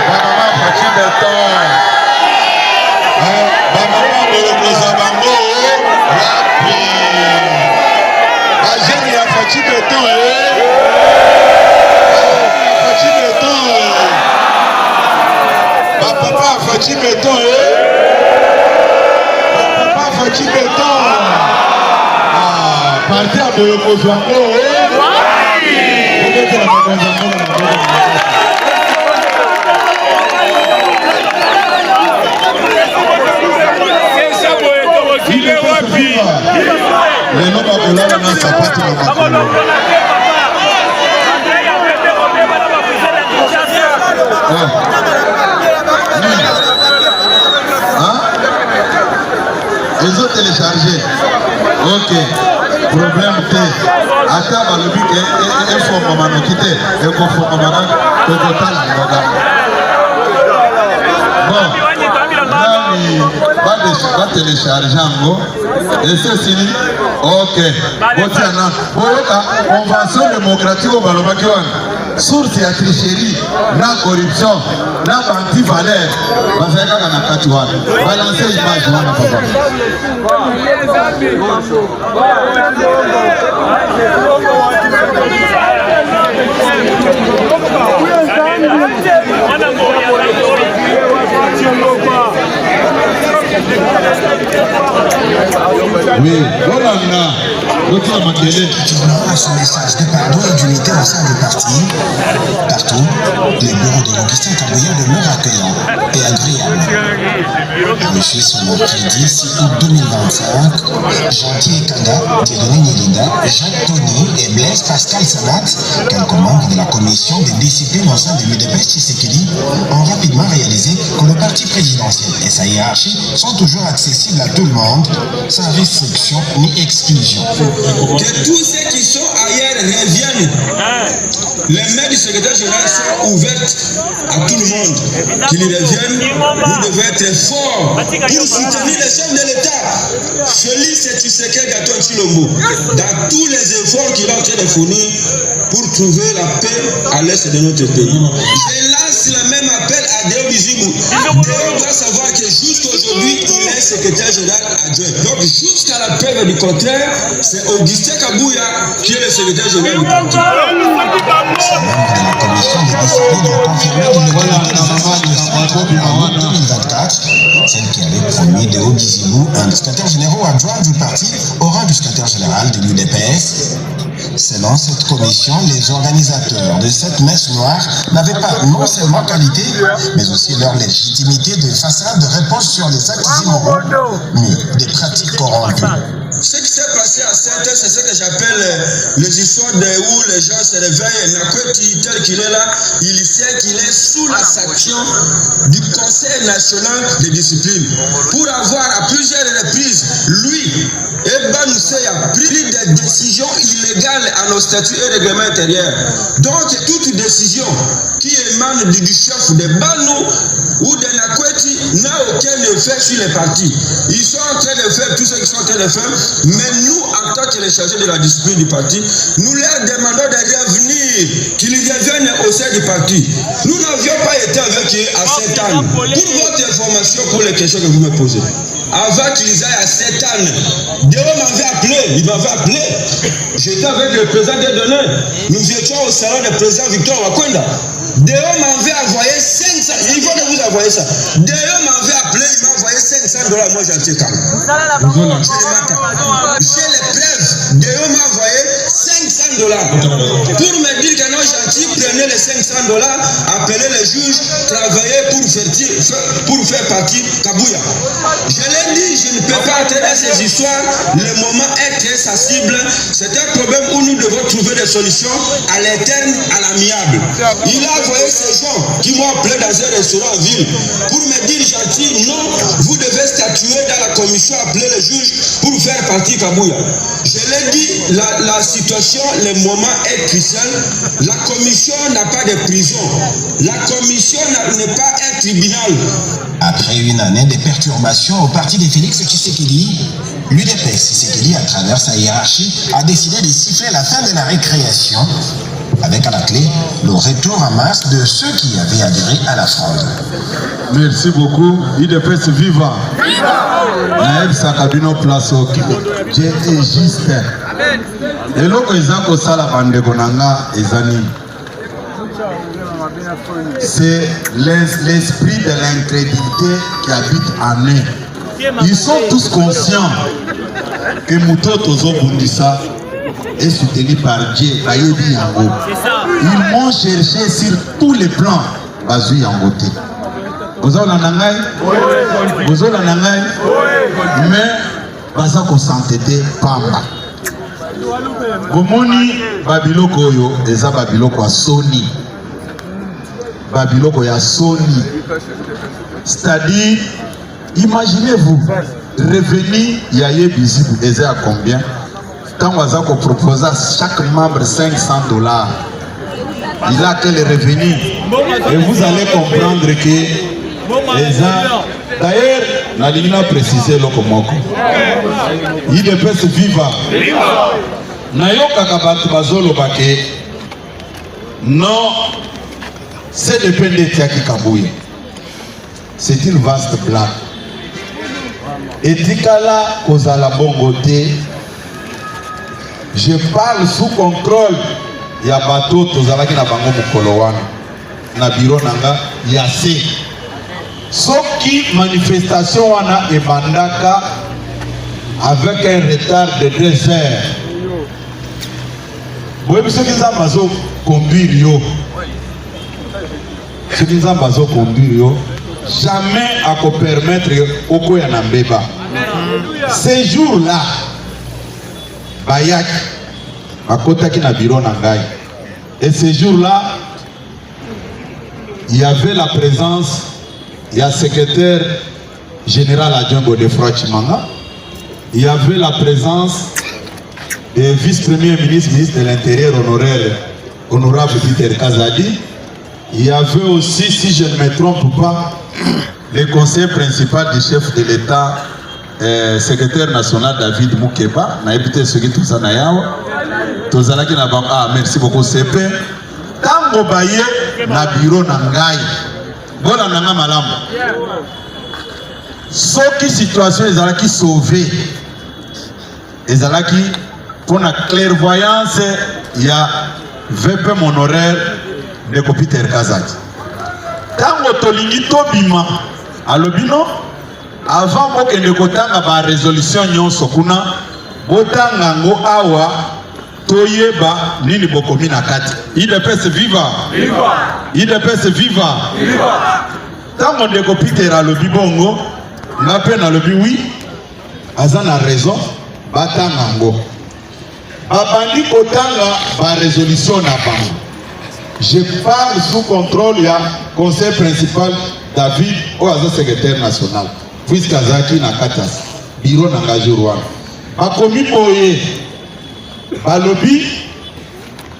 bamama faci beton bamama Fachi Béton, Papa Fachi Béton. Partir de l'Okozwango, les noms de la ils ont téléchargé. Ok. Problème T. Attends, le but est information quitter. Et conformément total. Bon. Là, va télécharger en gros. Et c'est fini. Ok. Convention démocratique au Balobakiwan. Source à tricherie, na corruption, na anti-valeur. Bazaka na katuwa. Balancer image wana papa. Oui, voilà. Ce message de pardon et d'unité au sein du parti, partout, les bureaux de l'Augustin Kabouya demeurent accueillants et agréables. Monsieur Somo Crédit, 6 août 2025, Gentil Kanda, Dieudonné Nilinda, Jacques Tony et Blaise Pascal Sanat, quelques membres de la commission des disciplines au sein de l'UDPS Tshisekedi, ont rapidement réalisé que le parti présidentiel et sa hiérarchie sont toujours accessibles à tout le monde, sans restriction ni exclusion. Que tous ceux qui sont ailleurs reviennent. Les mains du secrétaire général sont ouvertes à tout le monde. Qu'ils reviennent, vous devez être forts pour soutenir les chefs de l'État. Félix Tshisekedi Antoine Tshilombo, dans tous les efforts qu'il a en train de fournir pour trouver la paix à l'est de notre pays. Je lance le même appel à Déo Bizimou. Déo doit savoir que jusqu'aujourd'hui, il est secrétaire général adjoint. Donc jusqu'à la preuve du contraire, c'est Augustin Kabouya qui est le secrétaire général du parti. Ces membres de la commission des disciplines ont confirmé l'illégalité des assises de Saint-Claude en août 2024, celle qui avait promis Déo Bizimou, un des secrétaires généraux adjoints du parti, au rang du secrétaire général de l'UDPS. Selon cette commission, les organisateurs de cette messe noire n'avaient pas non seulement qualité, mais aussi leur légitimité de façade de réponse sur les actes immoraux, mais des pratiques corrompues. Ce qui s'est passé à Saint-Thé, c'est ce que j'appelle les histoires où les gens se réveillent. Nakweti, tel qu'il est là, il sait qu'il est sous la sanction du Conseil national de discipline. Pour avoir à plusieurs reprises, lui, Ebanoussé a pris des décisions illégales à nos statuts et règlements intérieurs. Donc, toute décision qui émane du chef de Banou ou de Nakweti n'a aucun effet sur les partis. Ils sont en train de faire tout ce qu'ils sont en train de faire, mais nous, en tant que les chargés de la discipline du parti, nous leur demandons de revenir, qu'ils reviennent au sein du parti. Nous n'avions pas été avec eux à 7 ans. Pour votre information, pour les questions que vous me posez, avant qu'ils aillent à 7 ans, Déo m'avait appelé, il m'avait appelé. J'étais avec le président des données. Nous étions au salon du président Victor Wakwenda. Déo m'avait envoyé 500, il faut que vous envoyez ça. Déo m'avait appelé, il m'a envoyé $500, moi j'en sais quand. J'ai les preuves. Déo m'a envoyé $500 pour me dire que non gentil, prenez les $500, appelez les juges, travaillez pour faire partie Kabouya. Je l'ai dit, je ne peux pas entrer dans ces histoires. Le moment est très sensible. C'est un problème où nous devons trouver des solutions à l'interne, à l'amiable. Il a envoyé ces gens qui m'ont appelé dans un restaurant en ville pour me dire gentil, non, vous devez statuer dans la commission, appeler les juges pour faire partie Kabouya. Je l'ai dit, la situation, le moment est crucial. La commission n'a pas de prison. La commission n'est pas un tribunal. Après une année de perturbations au parti de Félix Tshisekedi, l'UDPS Tshisekedi, à travers sa hiérarchie, a décidé de siffler la fin de la récréation, avec à la clé le retour en masse de ceux qui avaient adhéré à la fronde. Merci beaucoup. UDPS viva. Naël Sakabino place au Dieu est juste. Et l'autre, ils ont ça la bande de Gonanga et Zani. c'est l'esprit de l'incrédulité qui habite en eux. Ils sont tous conscients que Moutoto Zobundissa est soutenu par Dieu. Ils m'ont cherché sur tous les plans. Bazou Yangote. Vous avez mais baza ko s'entêter pamba. Bomoni babiloko yo eza babiloko ya Sony. Babiloko ya Sony. C'est-à-dire, imaginez-vous, revenu Yaye Bizibu eza à combien? Quand on a proposé à chaque membre $500, il a quel revenu? Et vous allez comprendre que d'ailleurs, la ligne a précisé l'okomoko. Il ne peut se vivre. Nayoka kabatu bazolo bake. Non, c'est le peine de Tiaki Kabouye. C'est une vaste blague. Et Tikala Kozala Bongote. Je parle sous contrôle. Il y a bateau Tozalaki na bango mukolowana. Na biro nanga yase. Soki manifestation wana ebandaka avec un retard de 2 heures. Boye biso kiza bazo conduire yo. Ce qui nous bazo conduire yo, jamais à ko permettre oko ya na mbeba. Ces jours-là, bayak akotaki na biro na ngai. Et ces jours-là, il y avait la présence, il y a secrétaire général adjoint Godefroid Chimanga, il y avait la présence du vice-premier ministre, ministre de l'Intérieur honoraire, honorable Peter Kazadi. Il y avait aussi, si je ne me trompe pas, le conseiller principal du chef de l'État, secrétaire national David Moukeba. Merci beaucoup, CP. Tango baye na bureau na ngai. Bona nanga malamu. Soki situation ezalaki sauvé. Ezalaki pour la clairvoyance, il y a VP honoraire de Peter Kazadi. Tango tolingi tobima alobino avant bokende kotanga ba résolution nyonso kuna botanga ngo awa toyeba nini bokomi na kati. IDPS viva! Viva! IDPS viva! Viva! Tango ndeko Peter alobi bongo ngape na lobi oui aza na raison batanga ngo babandi kotanga ba résolution na bango. Je parle sous contrôle du conseil principal David Oaza, secrétaire national. Puisque Azaki na Katas, bureau n'engagé Bakomi Boye, Balobi,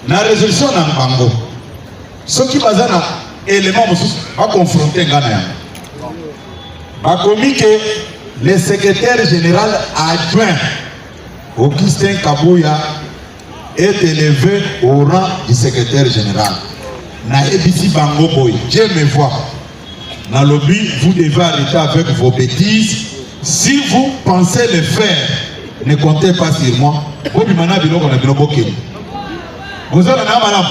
na résolution na Mbango. Ce qui va na élément va confronter Ghana. Bakomi que le secrétaire général adjoint Augustin Kabouya est élevé au rang du secrétaire général. Na ebisi bango boy, Dieu me voit. Na lobby, vous devez arrêter avec vos bêtises. Si vous pensez le faire, ne comptez pas sur moi. Bobi mana biloko na biloko keni. Vous avez na madame.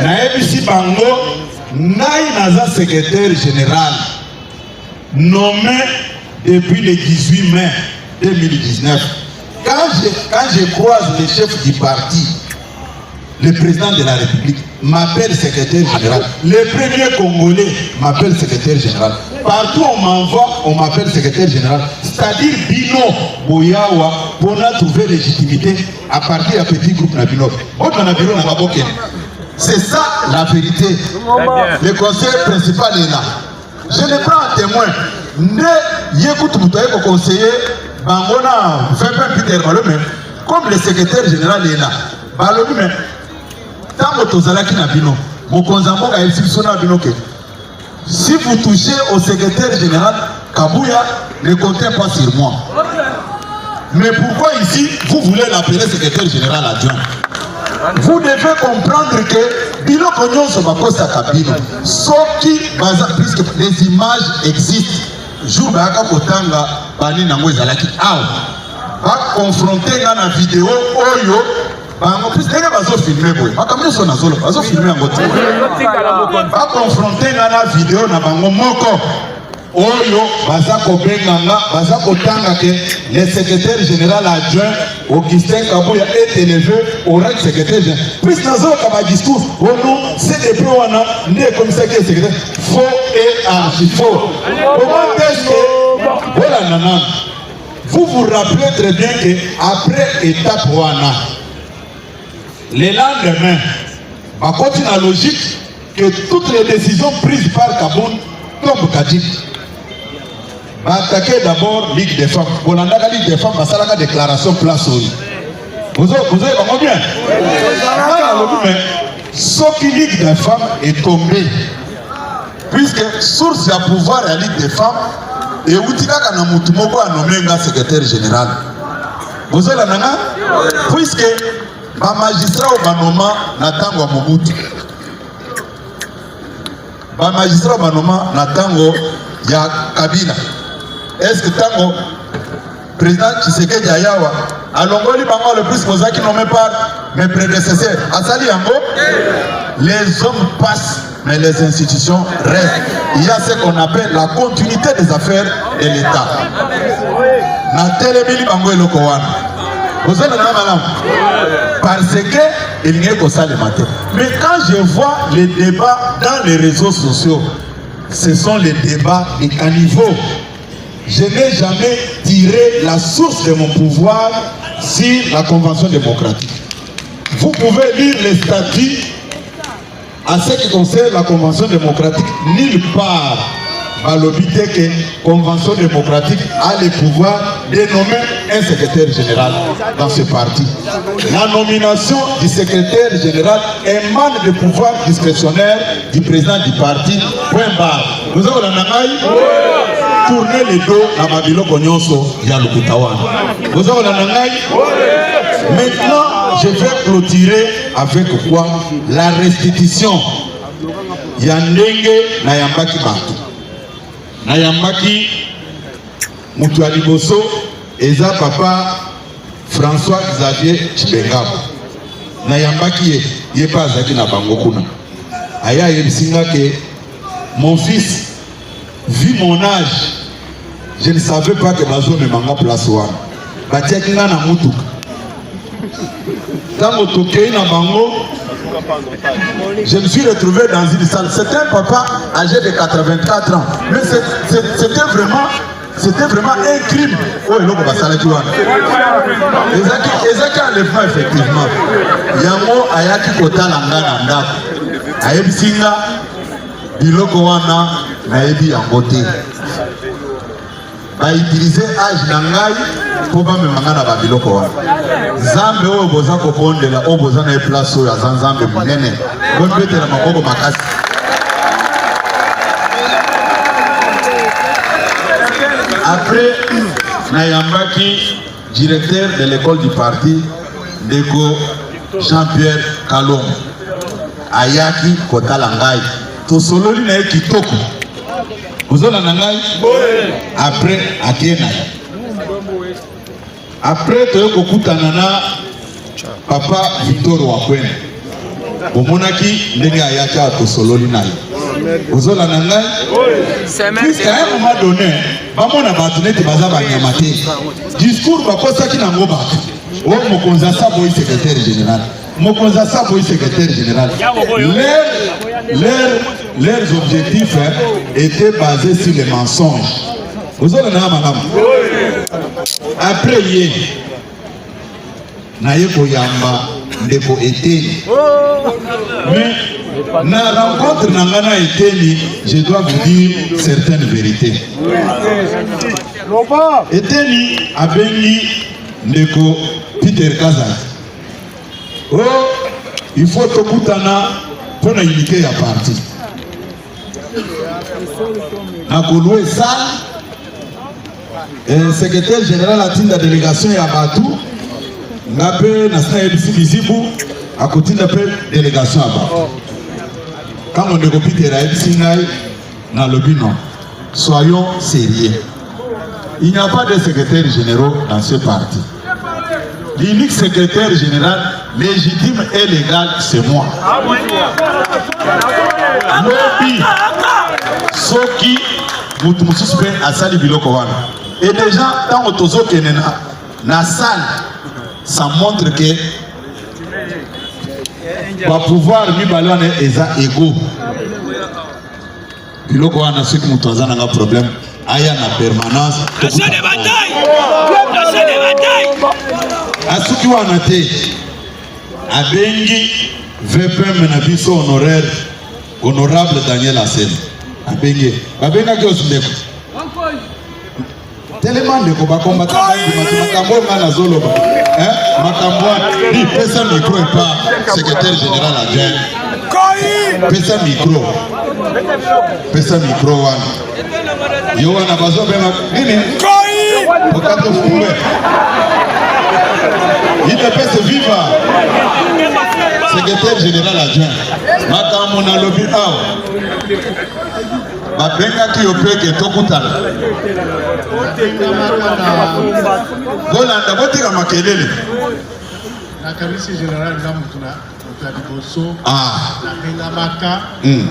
Na ebisi bango, nai naza secrétaire général nommé depuis le 18 mai 2019. Quand je croise le chef du parti, le président de la République m'appelle secrétaire général. Le premier Congolais m'appelle secrétaire général. Partout on m'envoie, on m'appelle secrétaire général. C'est-à-dire Bino Boyawa pour trouver légitimité à partir d'un petit groupe Nabino. C'est ça la vérité. Le conseil principal est là. Je le prends en témoin. Ne yécoute mon conseiller. Bangona fait Peter Balome comme le secrétaire général est là. Balome tant que tozalaki na bino mokonzambo ka exception na bino ke si vous touchez au secrétaire général Kabouya ne comptez pas sur moi. Mais pourquoi ici vous voulez l'appeler secrétaire général adjoint? Vous devez comprendre que bino konyonso bakosa kabino soki baza puisque les images existent. Jour baka kotanga bani nango ezalaki awa ba confronter na vidéo oyo bango plus ndenge bazofilme boye makambo nyonso nazoloba bazofilme yango te bakonfronte nga na video na bango moko oyo baza kobenganga baza kotanga ke le secrétaire général adjoint Augustin Kabuya est élevé au rang de secrétaire général puis nazoloka badiscours oh non CDP wana nde commissaire qui est secrétaire faux et archi faux comment est-ce que voilà nana vous vous rappelez très bien que après étape wana le lendemain on continue la logique que toutes les décisions prises par Kaboun tombent Kadik. Attaquer d'abord Ligue des femmes. Pour la Ligue des femmes, ça la déclaration place au lit. Vous avez vraiment bien. Ce qui Ligue des femmes est tombé. Puisque source à pouvoir à la Ligue des femmes, et Outika Kanamutumoko a nommé un secrétaire général. Vous avez la puisque ma magistrat au Banoma n'attend à Mobutu. Ma magistrat au Banoma n'attend ya Kabila. Est-ce que tango président Tshisekedi Ayawa alongoli bango le plus posé qui nommé par mes prédécesseurs Asali Yango, les hommes passent mais les institutions restent. Il y a ce qu'on appelle la continuité des affaires de l'État. Na telemili bango eloko wana. Vous avez la madame parce que il n'y a que ça le matin. Mais quand je vois les débats dans les réseaux sociaux, ce sont les débats de caniveau. Je n'ai jamais tiré la source de mon pouvoir sur la Convention démocratique. Vous pouvez lire les statuts à ce qui concerne la Convention démocratique. Nulle part, à l'obité que la Convention démocratique a le pouvoir de nommer un secrétaire général dans ce parti. La nomination du secrétaire général émane du pouvoir discrétionnaire du président du parti. Point barre. Vous avez la nangaï? Tourner les dos à Babilo Konyonso, Yalukutawan. Vous avez la nangaï? Maintenant, je vais clôturer avec quoi? La restitution. Yandenge Nayambaki Batu. Nayambaki Mutualiboso, Eza Papa François Xavier Chibengabo. Nayambaki ye pas Zaki na Bangokuna. Aya Yemsinga que mon fils, vu mon âge, je ne savais pas que Bazo me manga place ouane. Batiaki nga na mutuka. Tango tokei na bango, je me suis retrouvé dans une salle. C'était un papa âgé de 84 ans. Mais c'était vraiment un crime. Oh, il y a salaki wana. Ezaki enlèvement effectivement. Yango ayaki kotala nga na ndako. Ayebisinga biloko wana nayebi yango te. Ba utiliser âge na ngai po ba me mangana ba biloko wana. Zambe oyo boza ko bondela oyo boza na place oyo za Nzambe munene. Bombetela makoko makasi. Après nayambaki directeur de l'école du parti Ndeko Jean-Pierre Kalom ayaki kotala ngai tosololi na kitoko ozola na ngai après akena après toyo kokutana na papa Victor Wakwene omonaki ndenge ayaki tosololi na ozola na ngai jusqu'à un moment donné bamona bato neti baza banyama te discours bakosaki nango bato oyo mokonzi asaboyi secrétaire général mokonzi asaboyi secrétaire général leurs objectifs étaient basés sur les mensonges. Ozola na malamu après ye naye koyamba ndeko Eteni mais na rencontre nangana Eteni je dois vous dire certaines vérités. Eteni abengi ndeko Peter Kazak. Oh, il faut tokutana pour na unité ya parti. Na kolwe ça secrétaire général atinda délégation ya Batu ngape na sina ebisi bizibu akotinda pe délégation ya Batu. Quand on est Peter ebisi ngai na lobi non. Soyons sérieux. Il n'y a pas de secrétaire général dans ce parti. L'unique secrétaire général légitime et légal, c'est moi. Lobi, Soki, Moutmoussouspe, Asali Biloko Wana. Et déjà, dans Otozo Kenena, la salle, ça montre que va pouvoir lui ballonner et égaux. Biloko Wana, ceux qui m'ont un problème, aya na permanence. Lâchez des batailles! Lâchez des batailles! Asuki Wana te, Abengi, VPM na biso honoraire, honorable Daniel Assem. Abengi, Babenga Giosindeko. Tellement de combattre makambo ngana zoloba makambo ni pesa micro et pas secrétaire général adjoint pesa micro wana yo wana bazo bema nini pokato fumbe il pesa viva secrétaire général adjoint makambo na lobi babenga ki opeke tokutana bolanda botika makelele la commission générale Ngamutuna Bosso la Bengamaka et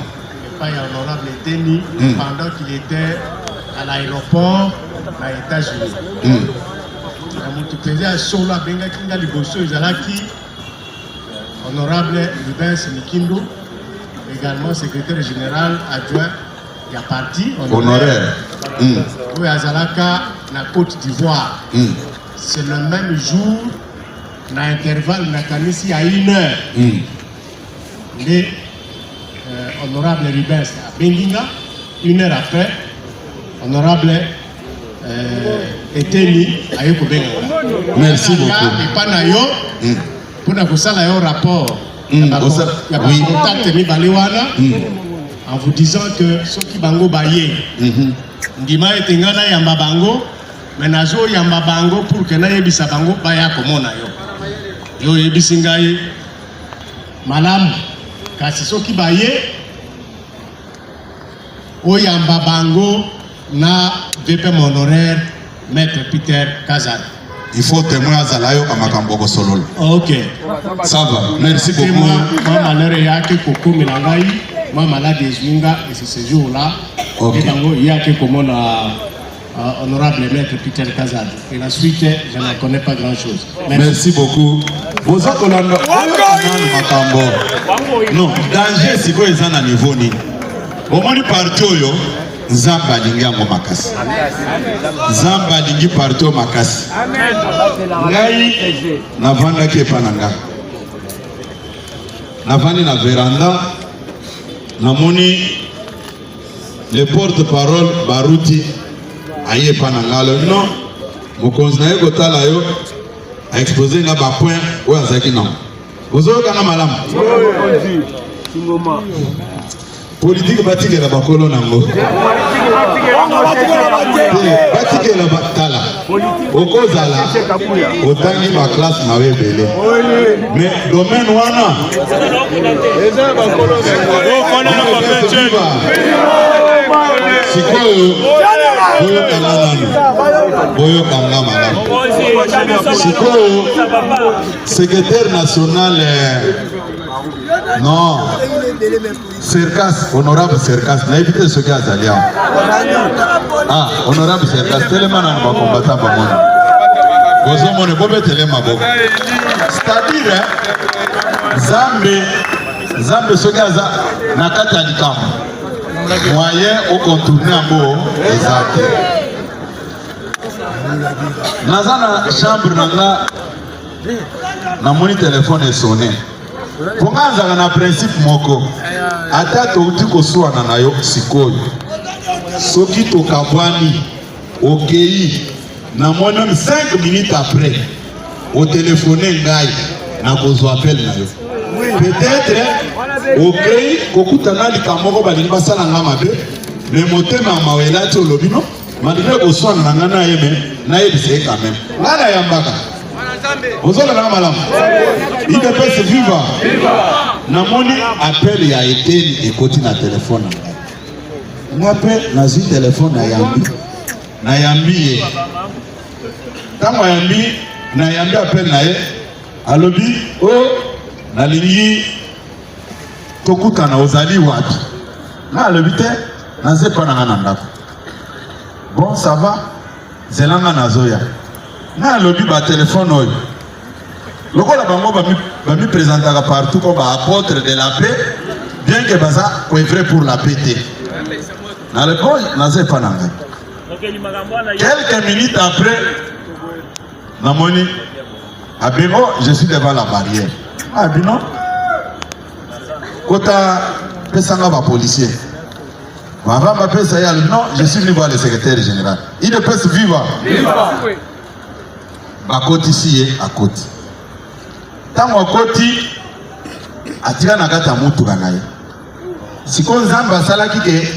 pas honorable Teni pendant qu'il était à l'aéroport aux États-Unis. Namutu faisait solo à Benga Kinga Liboso Izalaki honorable Rubens Nikindo également secrétaire général adjoint. Il y a parti honoraire. Oui, à Zalaka, la Côte d'Ivoire. C'est le même jour, l'intervalle, il y a 1 heure. Les honorables Rubens à Benginga, 1 heure après, honorable Eteni à Yoko Benga. Merci beaucoup. Et pas nayo, pour un rapport. Il y a un contact avec Balewana. En vous disant que ceux qui bango baye, ndima etengana yamba bango, menazo yamba bango pour que na yebisa bango baya komona yo. Yo yebisinga ye malamu kasi ceux qui baye o yamba bango na VPM honoraire maître Peter Kazad. Il faut témoin Zalayo à Makambogo Solol. Ok. Ça va. Merci beaucoup. Moi malheur yake koko milangai. Moi malade des Zwinga et c'est ce jour-là. Okay. Il y a que comme on a honorable maître Peter Kazad. Et la suite, je ne connais pas grand-chose. Merci beaucoup. Vous êtes Makambo. Non, danger si vous êtes à niveau ni. Au moment du parti yo, Zamba linga ngo makasi. Zamba lingi parti yo makasi. Ngai navanda ke pananga. Navani na veranda. Namoni le porte-parole Baruti aye panangalo non mokonzi na yeko tala yo a exposé nga ba point oyo azaki non ozo kana malamu politique batikela bakolo nango batikela batala okozala otangi ba classe na webele mais domaine wana sikoyo boyo kanga malamu sikoyo secrétaire national non Serkas, honorable Serkas, n'a évité ce gars d'Alliant. Ah, honorable Serkas, tellement on va combattre pour moi. Vous avez mon beau tellement beau. C'est-à-dire, Zambe ce gars n'a qu'à t'allier. Moyen au contourner en beau, exact. Dans la chambre, dans mon téléphone est sonné. Ponga na principe moko ata touti kosuana na yo sikoyo soki tokabwani okei na mona 5 minutes après au téléphoner ngai na kozo appel na yo peut-être okei kokutana likamoko balingi basala nga mabe mais motema mawela ti olobino malgré kosuana na nga na yeme na yebise quand même ngana yambaka Ozola na malamu. Il dépêche viva. Namoni appel ya été ekoti na téléphone. Ngape na zi téléphone na yambi. Na yambi ye. Tango yambi na yambi appel na ye alobi o nalingi tokutana ozali wapi na alobi te naze pa nanga na ndako bon ça va zelanga nazoya na alobi ba téléphone oyo lokola bango bami présentaka partout comme ba apôtre de la paix bien que baza vrai pour la paix te na alobi naze pa nanga. Quelques minutes après namoni abino je suis devant la barrière abino kota pesanga ba policier avant ma pesa ya non je suis venu voir le secrétaire général il ne peut vivre ba koti ici à côté tango koti atira na kata mutu kanaye siko nzamba salaki ke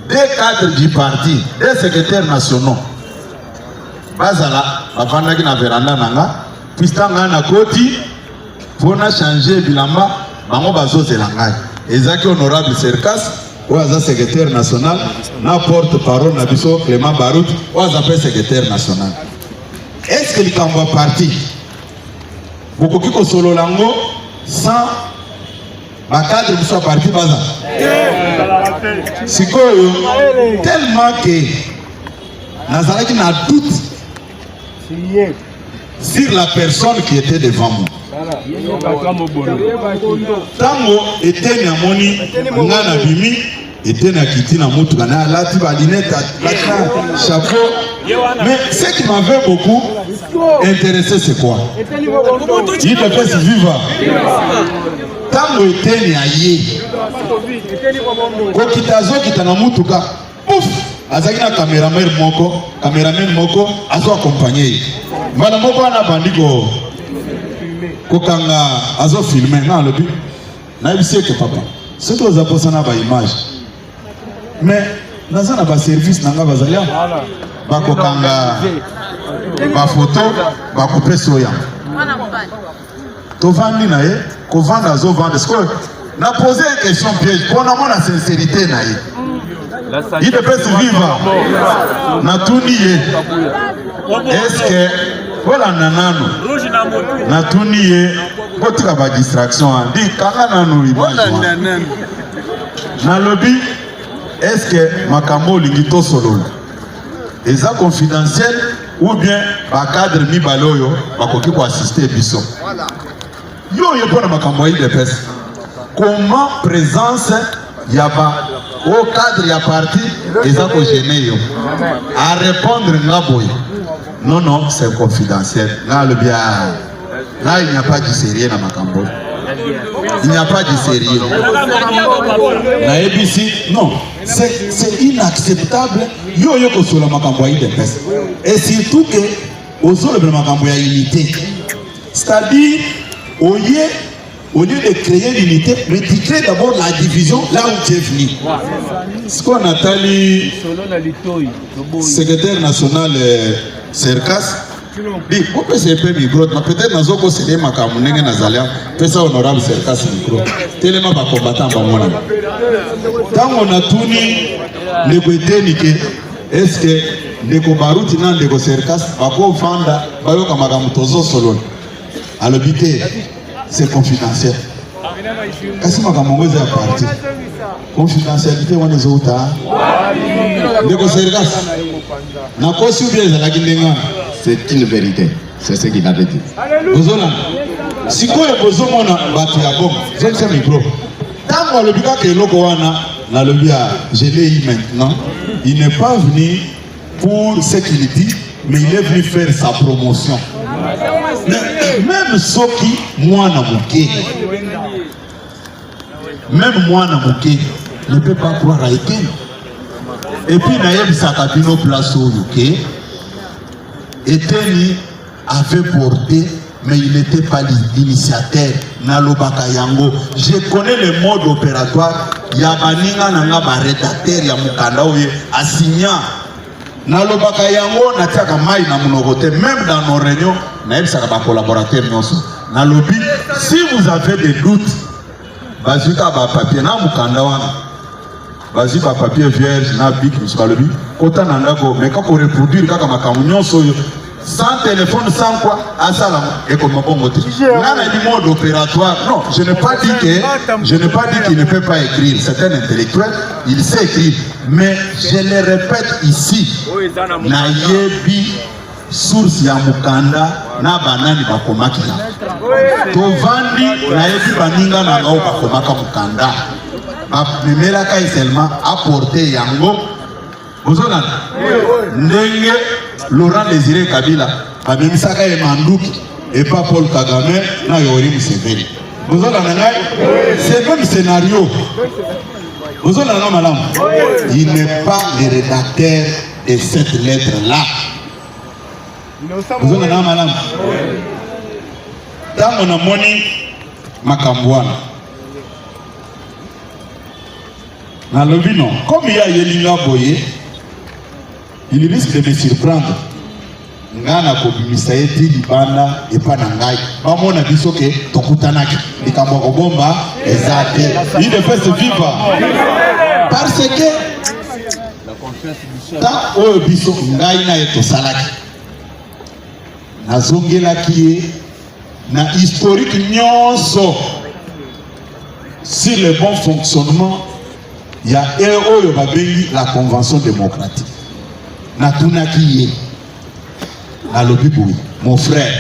des cadres du parti des secrétaires nationaux bazala bavandaki na veranda nanga pistanga na koti pona changer bilamba bango bazozela ngai ezaki honorable Serkas oyo secrétaire national na porte-parole na biso Clément Barout oyo secrétaire national. Est-ce que likambo parti bokoki kosolola ngo sans bakadre biso ya parti baza sikoyo tellement que nazalaki na doute sur la personne qui était devant moi. Tango était na moni ngana bimi était na kiti na mutu kana lati ba lunette lati chapeau. Mais ce qui m'avait beaucoup intéressé c'est quoi? Il devait se vivre. Tango était na ye. Ko kitazo kitana mutu ka. Pouf! Azaki na cameraman moko azo accompagner. Mbana moko ana bandiko kokanga azo filmer na lobi na ibisi ke papa c'est toi za posana ba image mais naza na ba service nanga bazaya ba kokanga ba photo ba couper soya to vandi na ye ko vanda zo vendre ce que na poser une question piège pour na mona sincérité na ye il peut se vivre na tuni ye est-ce que voilà nanano na tuni ye kotika ba distraction di kanga nanu image na lobby est-ce que makambo lingi to solo eza confidentiel ou bien ba cadre mi baloyo bakoki ko assister biso yo pona makambo yi de pesa comment présence yaba au cadre ya parti eza ko gêner yo à répondre ngaboy. Non, c'est confidentiel. Là, le bien. Là, il n'y a pas de sérieux dans ma cambo. Il n'y a pas de sérieux. La ABC, non. C'est inacceptable. Yo ko sur la makambo de peste. Et surtout que, au sol de la makambo ya unité. C'est-à-dire, au lieu de créer l'unité, mais tu crées d'abord la division là où tu es venu. Ce qu'on a dit, secrétaire national Serkas, dit, vous pouvez faire micro, mais peut-être dans un c'est des macamounés nazalia, peut ça honorable Serkas micro. Tellement pas combattant par moi. Quand on a tourné les Britanniques, est-ce que les Kobarouti nan les Serkas, bako vanda, bayo kamagamutozo solon. À l'habité, c'est confidentiel. Qu'est-ce que macamongo est parti? Confidentialité on les autres. Les Serkas. C'est une vérité, c'est ce qu'il avait dit. Si vous avez besoin de je sais micro. Tant le bika que je l'ai eu maintenant, il n'est pas venu pour ce qu'il dit, mais il est venu faire sa promotion. Même ceux qui, moi, même moi, ne peut pas croire à Eken. Et puis, Naïm Sakabino place au UK, Eteni avait porté, mais il n'était pas l'initiateur. Nalobaka Yango. Je connais le mode opératoire. Yabaninga nanga ba rédacteur ya mukanda oye asigna. Nalobaka Yango natiaka mai na munokote. Même dans nos réunions, Naïm Sakaba collaborateur nyonso. Nalobi, si vous avez des doutes, bazuka ba papier na mukanda wana. Vas-y, papier vierge, na bic, monsieur Balobi. Kota nandako, mais quand on reproduit, kaka makamu nyonso yo, sans téléphone, sans quoi, à Salam et comme bon côté. Là, on a du mode opératoire. Non, je n'ai pas dit qu'il ne peut pas écrire. C'est un intellectuel, il sait écrire. Mais je le répète ici, Nayebi source ya mukanda na banani bakomaki. Tovandi Nayebi baninga na ngao bakomaka mukanda. Memela kai seulement apporter yango. Vous avez ndenge Laurent Désiré Kabila a même ça et Manduki et pas Paul Kagame na Yoweri Museveni. Vous avez c'est le même scénario. Vous avez madame. Il n'est pas le rédacteur de cette lettre là. Vous avez madame. Dans mon amoni Makambouana. Dans le bilan, comme il y a Yelinga Boye, il risque de me surprendre. Ngana kobimisa eti libanda epana ngai. Bamona biso ke tokutanaki. Likambo bomba ezate. Il devait se vivre. Parce que ta o biso ngai na eto salaki. Nazongelaki na historique nyonso sur le bon fonctionnement. Il y a la convention démocratique. Natunaki na lobiboui, mon frère,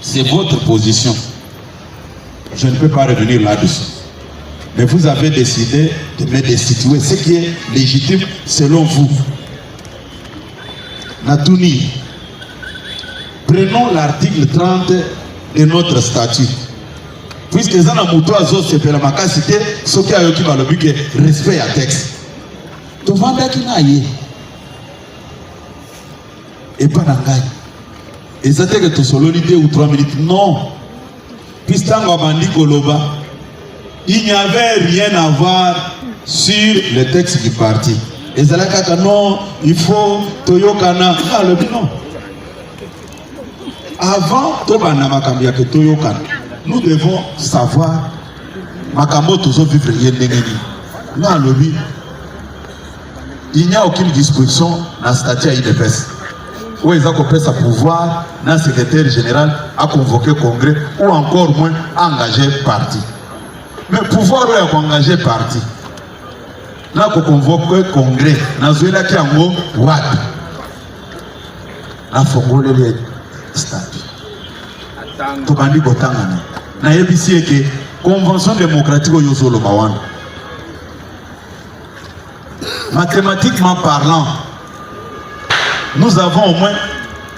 c'est votre position. Je ne peux pas revenir là-dessus. Mais vous avez décidé de me destituer, ce qui est légitime selon vous. Natuni, prenons l'article 30 de notre statut. Puisque les gens ont se fait la macacité, ce qui a eu respect à texte. Tu vas dire qu'il y a et pas d'engager. Et ça fait que tu sois l'idée ou 3 minutes. Non. Puisque il n'y avait rien à voir sur le texte du parti. Et ça là non, il faut Toyokana. Ah, le non. Avant, Tobana Makambia que Toyokana. Nous devons savoir Makambo toujours vivre dans le lobby. Il n'y a aucune disposition dans le statut à IDPS. Où ils ont coupé sa pouvoir, dans le secrétaire général à convoquer congrès ou encore moins engager parti. Mais pouvoir est engager parti. Là qu'on convoque congrès, dans ce là qui a un mot, what? Là, il faut les statuts. Tout le monde na yebisi que convention démocratique au Yosolo Mawan. Mathématiquement parlant, nous avons au moins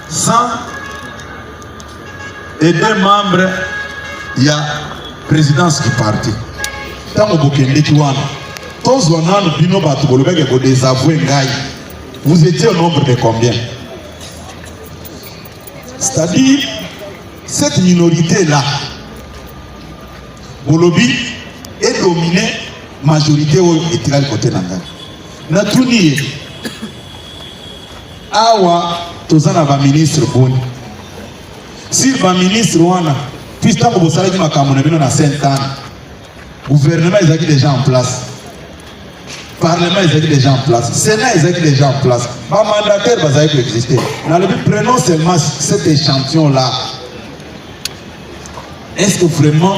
102 membres. Il y a présidence du parti. Tant que vous étiez au nombre de combien? C'est-à-dire, cette minorité-là, Bolobi est dominée majorité au étiral côté Nanga. Natuni Awa Tozana va ministre Boni. Si va ministre Wana, puis tant que vous savez que ma camonabino na 5 ans, gouvernement est déjà en place. Parlement est déjà en place. Sénat est déjà en place. Ma mandataire va exister. Prenons seulement cet échantillon-là. Est-ce que vraiment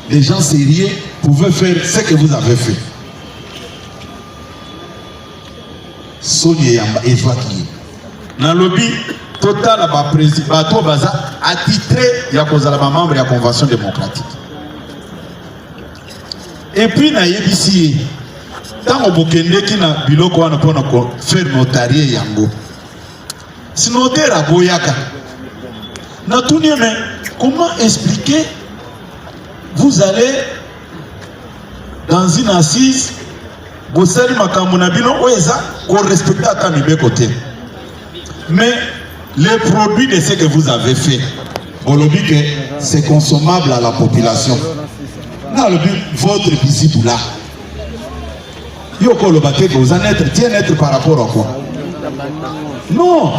les gens sérieux pouvaient faire ce que vous avez fait? Sonia et Joaquin. Dans le lobby total, bateau baza attitré il y a cause à la membre de la convention démocratique. Et puis na yebisi tant au bokende qui na biloko wana pona ko faire notarié yango. Si notaire a boyaka. Na tout mais comment expliquer? Vous allez dans une assise, vous allez respecter à ta côté. Mais les produits de ce que vous avez fait, vous le dites que c'est consommable à la population. Non, le but, votre visite là. Yoko le bateau, vous en êtes, tiens être par rapport à quoi? Non,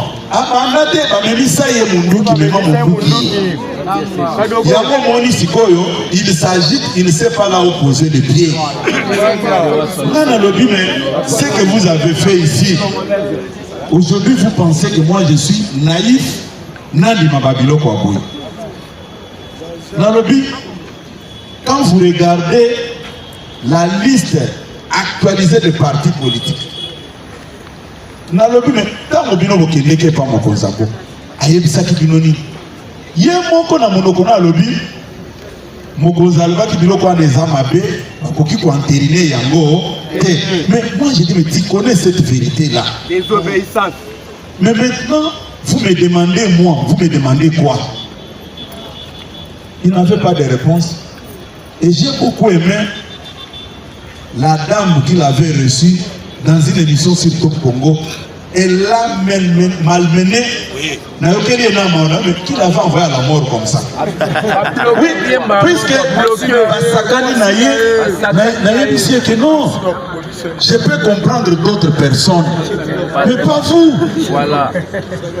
il s'agit, il ne sait pas là où poser les pieds. Ce que vous avez fait ici, Aujourd'hui, vous pensez que moi je suis naïf, Nandi Mababilo Kwaboui. Dans le but, quand vous regardez la liste actualisée des partis politiques, dans le but, quand vous n'avez pas mon consabo, ayebisaki binoni, yé moko na monoko na lobi, mokonzi alobaki biloko wana eza mabe, bakoki koanterine yango te. Mais moi je dis, mais tu connais cette vérité là. Désobéissance. Mais maintenant, vous me demandez moi, vous me demandez quoi? Il n'avait pas de réponse. Et j'ai beaucoup aimé la dame qu'il avait reçue dans une émission sur Top Congo. Elle l'a malmené. Mais qu'il avait envoyé à la mort comme ça. Oui, puisque que non, je peux comprendre d'autres personnes, mais pas vous. Voilà.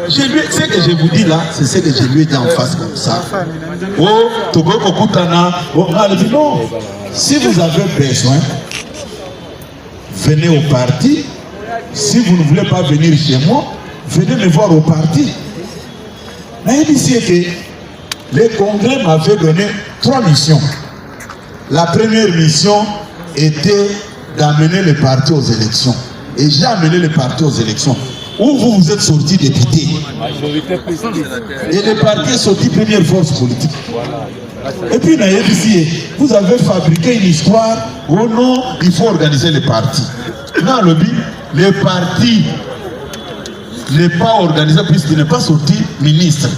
Ce que je vous dis là, c'est ce que je lui ai dit en face comme ça. Oh, Togoko Koutana, oh, non. Si vous avez besoin, venez au parti. Si vous ne voulez pas venir chez moi, venez me voir au parti. Mais il dit que le Congrès m'avait donné 3 missions. La première mission était d'amener le parti aux élections. Et j'ai amené le parti aux élections. Où vous êtes sorti député. Et le parti est sorti première force politique. Et puis vous avez fabriqué une histoire. Oh non, il faut organiser le parti. Dans le but, le parti n'est pas organisé puisqu'il n'est pas sorti ministre.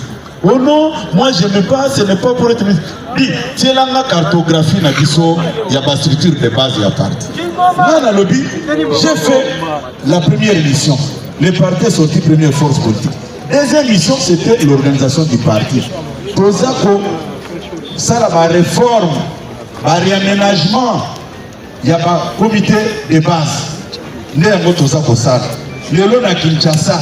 Oh non, moi je n'aime pas, ce n'est pas pour être ministre. Dis, c'est la cartographie, il y a la structure de base de la parti. Dans le but, j'ai fait la première mission. Le parti est sorti première force politique. Deuxième mission, c'était l'organisation du parti. Pour ça, ça la réforme, le réaménagement, il y a un comité de base. Le long à Kinshasa,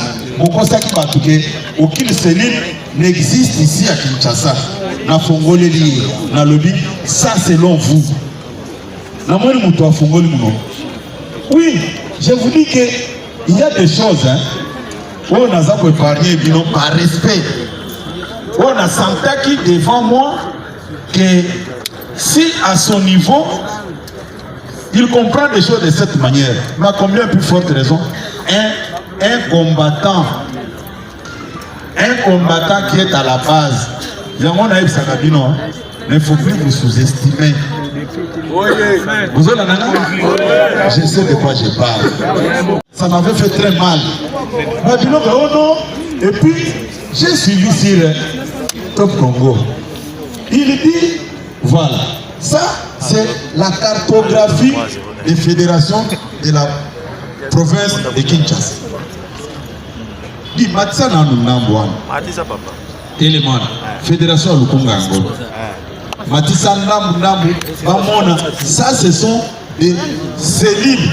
aucune cellule n'existe ici à Kinshasa. Na Fongole lié, na lobby, ça selon vous. Na moi ni muto Fongole muno. Oui, je vous dis que il y a des choses, hein. On a ça pour épargner bino par respect. On a senti qui devant moi que si à son niveau il comprend des choses de cette manière, mais à combien plus forte raison, un combattant qui est à la base, il ne faut plus vous sous-estimer. Vous avez je sais de quoi je parle. Ça m'avait fait très mal. Et puis, j'ai suivi sur Top Congo. Il dit, voilà, ça c'est la cartographie des fédérations de la province de Kinshasa. Dit Matissa Nanunambouane. Matissa papa. Téléman, fédération Lukunga Angola. Matissa Nanunambou, Bamona, ça ce sont des cellules,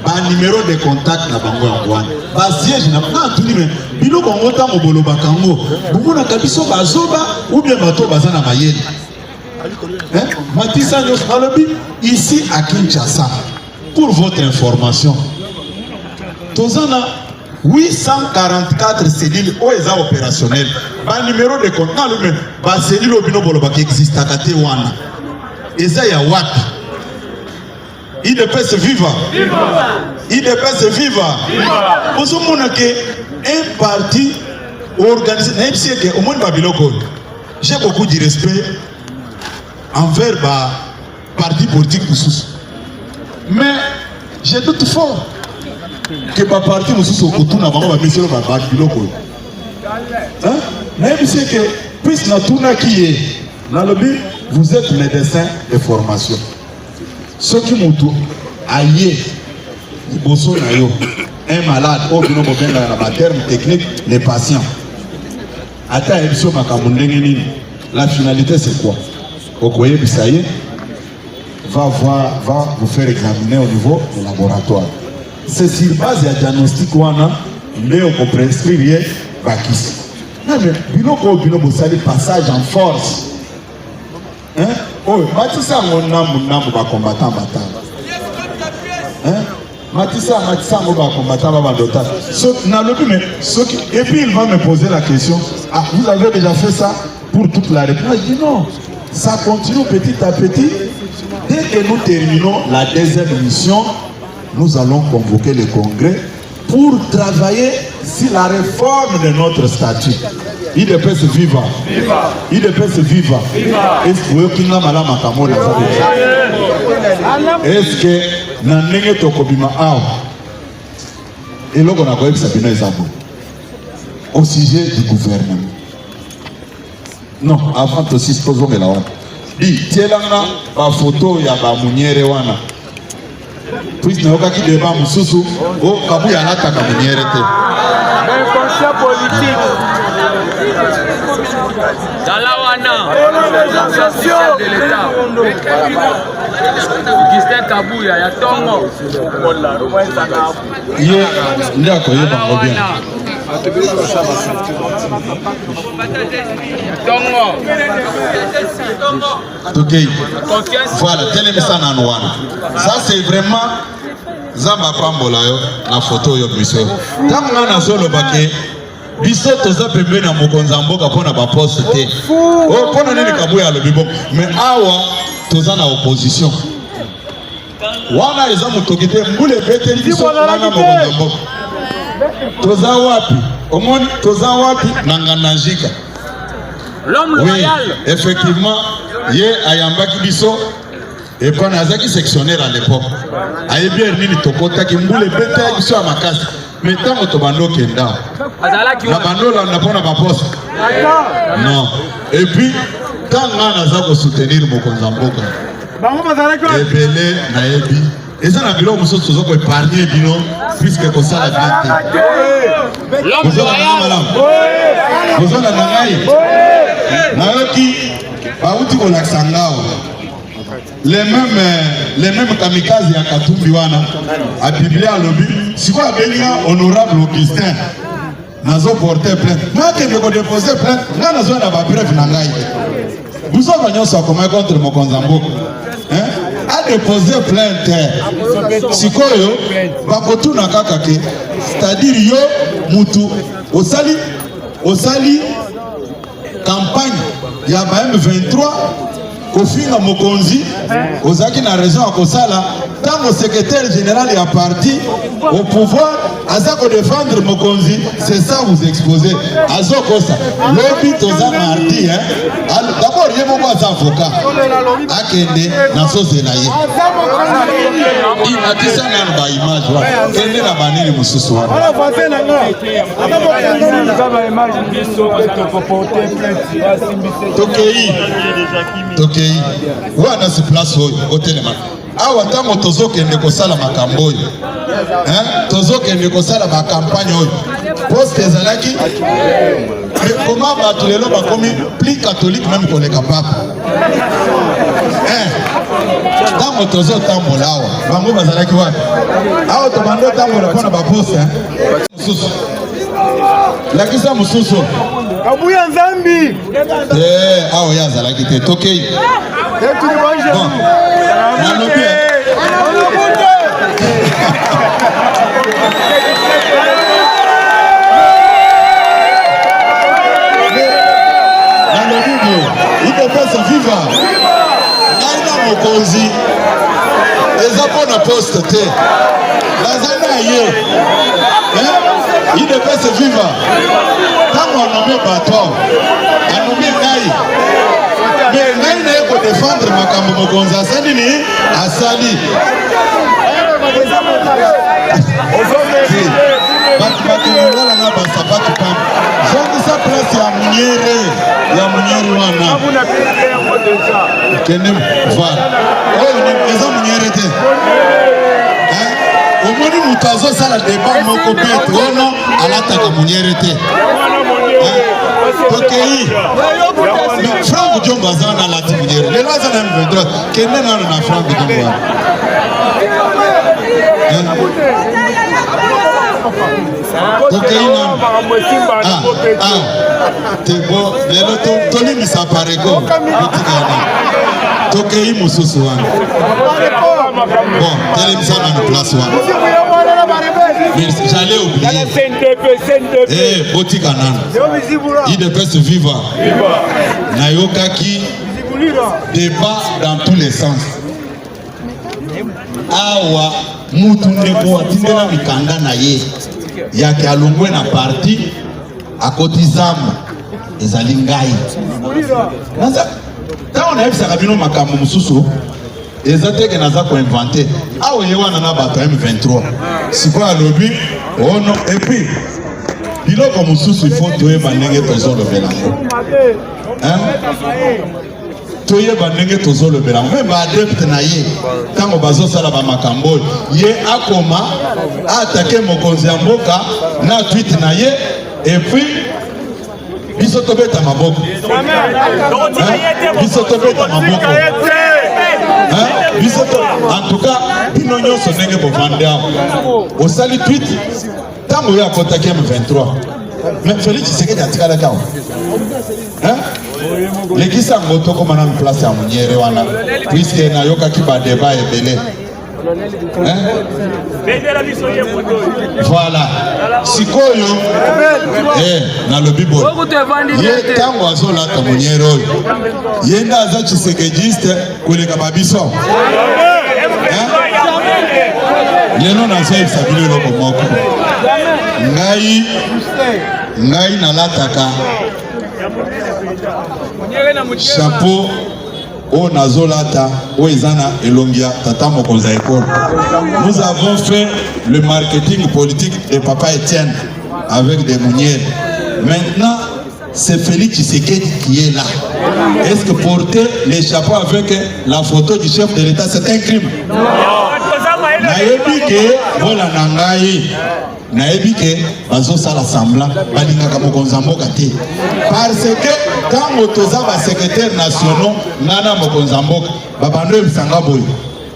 un numéro de contact na bango Angoine. Ba siège na pas tout mais bino Congo ta mobolo bakango. Bumu na kabiso bazoba ou bien bato bazana mayele. Matissa Nyosalobi, ici à Kinshasa, pour votre information, Tozana 844 cellules opérationnelles. Le numéro de contact, le cellule qui existe à Katewana. Et ça, il y a Watt. Il ne peut se vivre. Il ne peut se vivre. Pour ce moment, un parti organisé, même si au monde j'ai beaucoup de respect envers le parti politique tous. Mais j'ai doute fort que le parti nous au côté n'a pas mission de biloko. Hein? Même si que puisque la tourna qui est dans le but, vous êtes médecin de formation. Ceux qui m'ont aïe, un malade, en termes techniques, les patients. La finalité c'est quoi? Okoye Bissaye va vous faire examiner au niveau du laboratoire. C'est sur base de diagnostic mais on peut prescrire Bakis. Non mais biloko sali passage en force. Hein? Oh, Matissa mon nambu ba combattant battant. Hein? Matissa ngo ba combattant ba dota. Et puis il va me poser la question, ah, vous avez déjà fait ça pour toute la République? Je dis non, ça continue petit à petit. Dès que nous terminons la deuxième mission, nous allons convoquer le congrès pour travailler sur la réforme de notre statut. IDPS viva. IDPS viva. Est-ce que na ndenge tokobima awa eloko na koyebisa bino eza boye au sujet du gouvernement? Non, avant aussi tozongela wana di tielanga bafoto ya bamunyere wana puis nayokaki deba mosusu o kabuya alataka munyere te inconscient politique Dalawana de l'État Augustin Kabuya ya Tongo ye nde akoyeba ngo bien ok, voilà, telemisa na wana. Ça c'est vraiment Zamba Pambola yo na photo yo biso. Tango na solo bake biso toza pembe na mokonza mboka pona ba poste te. Oh pona nini Kabuya alobi bon, mais awa toza na opposition. Wana eza mutokite mbule beteli biso na mokonza mboka. Toza wapi? Omoni toza wapi nanganajika. L'homme loyal. Effectivement, ye ayambaki biso et puis nazaki sectionnaire à l'époque. Ayebi nini tokota ki mbule beta biso ya makasi. Mais tango to bando kenda. Na bando la na pona ba poste. Non. Et puis tanga nazako soutenir mokonza mboka. Bango bazalaki. Ebele na yebi. Eza na bilo mosusu tozoko épargner bino puisque ko sala bien. L'homme loyal. Vous avez Nayoki bauti kolakisa ngao les mêmes kamikaze ya Katumbi wana a Biblia lobi siko abenga honorable Augustin nazo porter plainte nake ndeko déposer plainte nga nazo na ba bref na ngai vous avez nyonso akoma contre mokonza mboka a déposer plainte sikoyo bakotuna kaka ke c'est-à-dire yo mutu osali campagne ya ba M23 kofinga mokonzi ozaki na raison akosala tango secrétaire général ya parti au pouvoir azako défendre mokonzi, c'est ça vous exposez azokosa lobi toza mardi d'abord ye moko aza avocat akende na sozela ye atisa nano ba image wana kende na banini mosusu wana tokei wana si place oyo otelema awa ntango tozokende kosala makambo oyo tozokende kosala bakampagne oyo poste ezalaki koma bato lelo bakomi plus catholique même koleka papa ntango tozotambola awa bango bazalaki wapi awa tobando tambola mpona baposte mosusu lakisa mosusu Kabuya Nzambi awa ya azalaki te tokei bon nalobi IDPS viva ngai na mokonzi eza mpona poste te nazali na ye IDPS viva ntango anome bato awa anome ngai me ngai naye kodefendre makambo mokonzi asali nini asali bato bakololanga basapatu pamba zongisa place ya munyere wana kende vala oyo eza munyere te omoni moto azosala débat moko bete ono alataka munyere te tokei Frank Diongo aza wana alati munyere lelo aza na M23 kende nano na Frank Diongo wana tokei nano tebo lelo tolimisa parego totikana tokei mosusu wana Bon, télévision à la place. J'allais oublier. Eh, Boti Kanan. Il devait se vivre. Nayoka qui débat dans tous les sens. Awa, Moutouneko, Tindela Mikanda Naye. Yaki alongwe na parti à Kotizam ezali ngai. Naza ta on a vu ça kabino makambo mususu ezateke naza ko inventer. Awo yewana na bato M23. Siko alobi ono et puis biloko mususu il faut toyeba ndenge tozolobela ngo. Hein? Toyeba ndenge tozolobela ngo. Même adepte na ye tango bazosala ba makambo ye akoma attaquer mokonzi ya mboka na tweet na ye et puis biso tobeta maboko. Biso tobeta maboko. En tout cas, bino nyonso ndenge bovande awa. Osali tweet tango ya akontaki M23. Mais Félix Tshisekedi atikala kawa. Lekisa ngoto koma na place ya Munyere wana. Puisque nayokaki ba débat ebele. Voilà. Sikoyo na lobi boy. Ye tango azolata Munyere oyo. Yenda aza Tshisekidiste koleka babiso. Yeno na zoi sabile loko moko. Ngai nalataka chapeau o nazolata o ezana elongia tata mokonza école. Nous avons fait le marketing politique de Papa Etienne avec des Mounières. Maintenant, c'est Félix Tshisekedi qui est là. Est-ce que porter les chapeaux avec la photo du chef de l'État, c'est un crime? Nayebi ke bola nangai. Nayebi ke bazo sala semblant balingaka mokonza mboka te. Parce que quand motoza ba secrétaire national nana mokonza mboka babando ebisanga boy.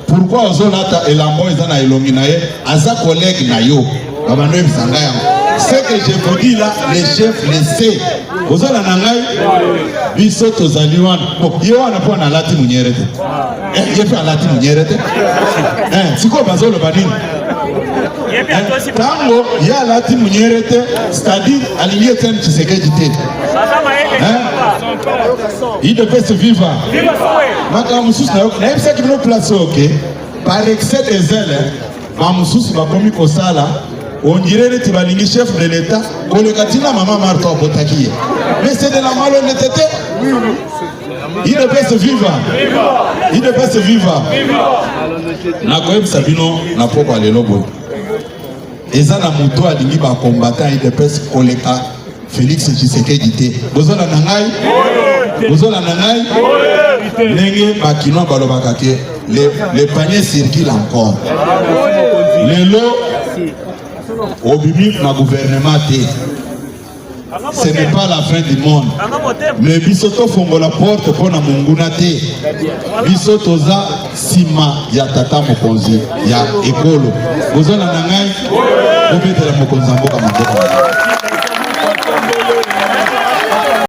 Pourquoi ozolata elambo ezana elongi na ye aza collègue na yo babando ebisanga yango. Ce que je vous dis là, les chefs le savent. Vous avez un angai, biso tozali wana. Bon, yo wana po na lati Munyere te. Je fais lati Munyere te. Siko bazo le badin. Tango ya lati Munyere te, c'est-à-dire aligné ten Tshisekedi te. Il devait se vivre. Makamusus na yo, na yebisa ki bino place OK. Par excès des ailes, mamusus ba komi kosala. On dirait que tu vas être chef de l'État, qu'on le katina maman Martha Botakiye. Mais c'est de la malhonnêteté. Il devait se vivre. Il devait se vivre. Nakoyeb Sabino n'a pas parlé l'obo. Et ça n'a mouto a dit ba combattant il devait se collecter Félix Tshisekedi te. Bozola nangai. Bozola nangai. Nenge bakino balobakake. Les paniers circulent encore. Les lots au bibi na gouvernement te. Ce n'est pas la fin du monde. Mais bisoto fongo la porte pour na munguna te. Bisoto za sima ya tata mokonzi ya ekolo. Bozona nangai obetela mokonzi mboka mboka.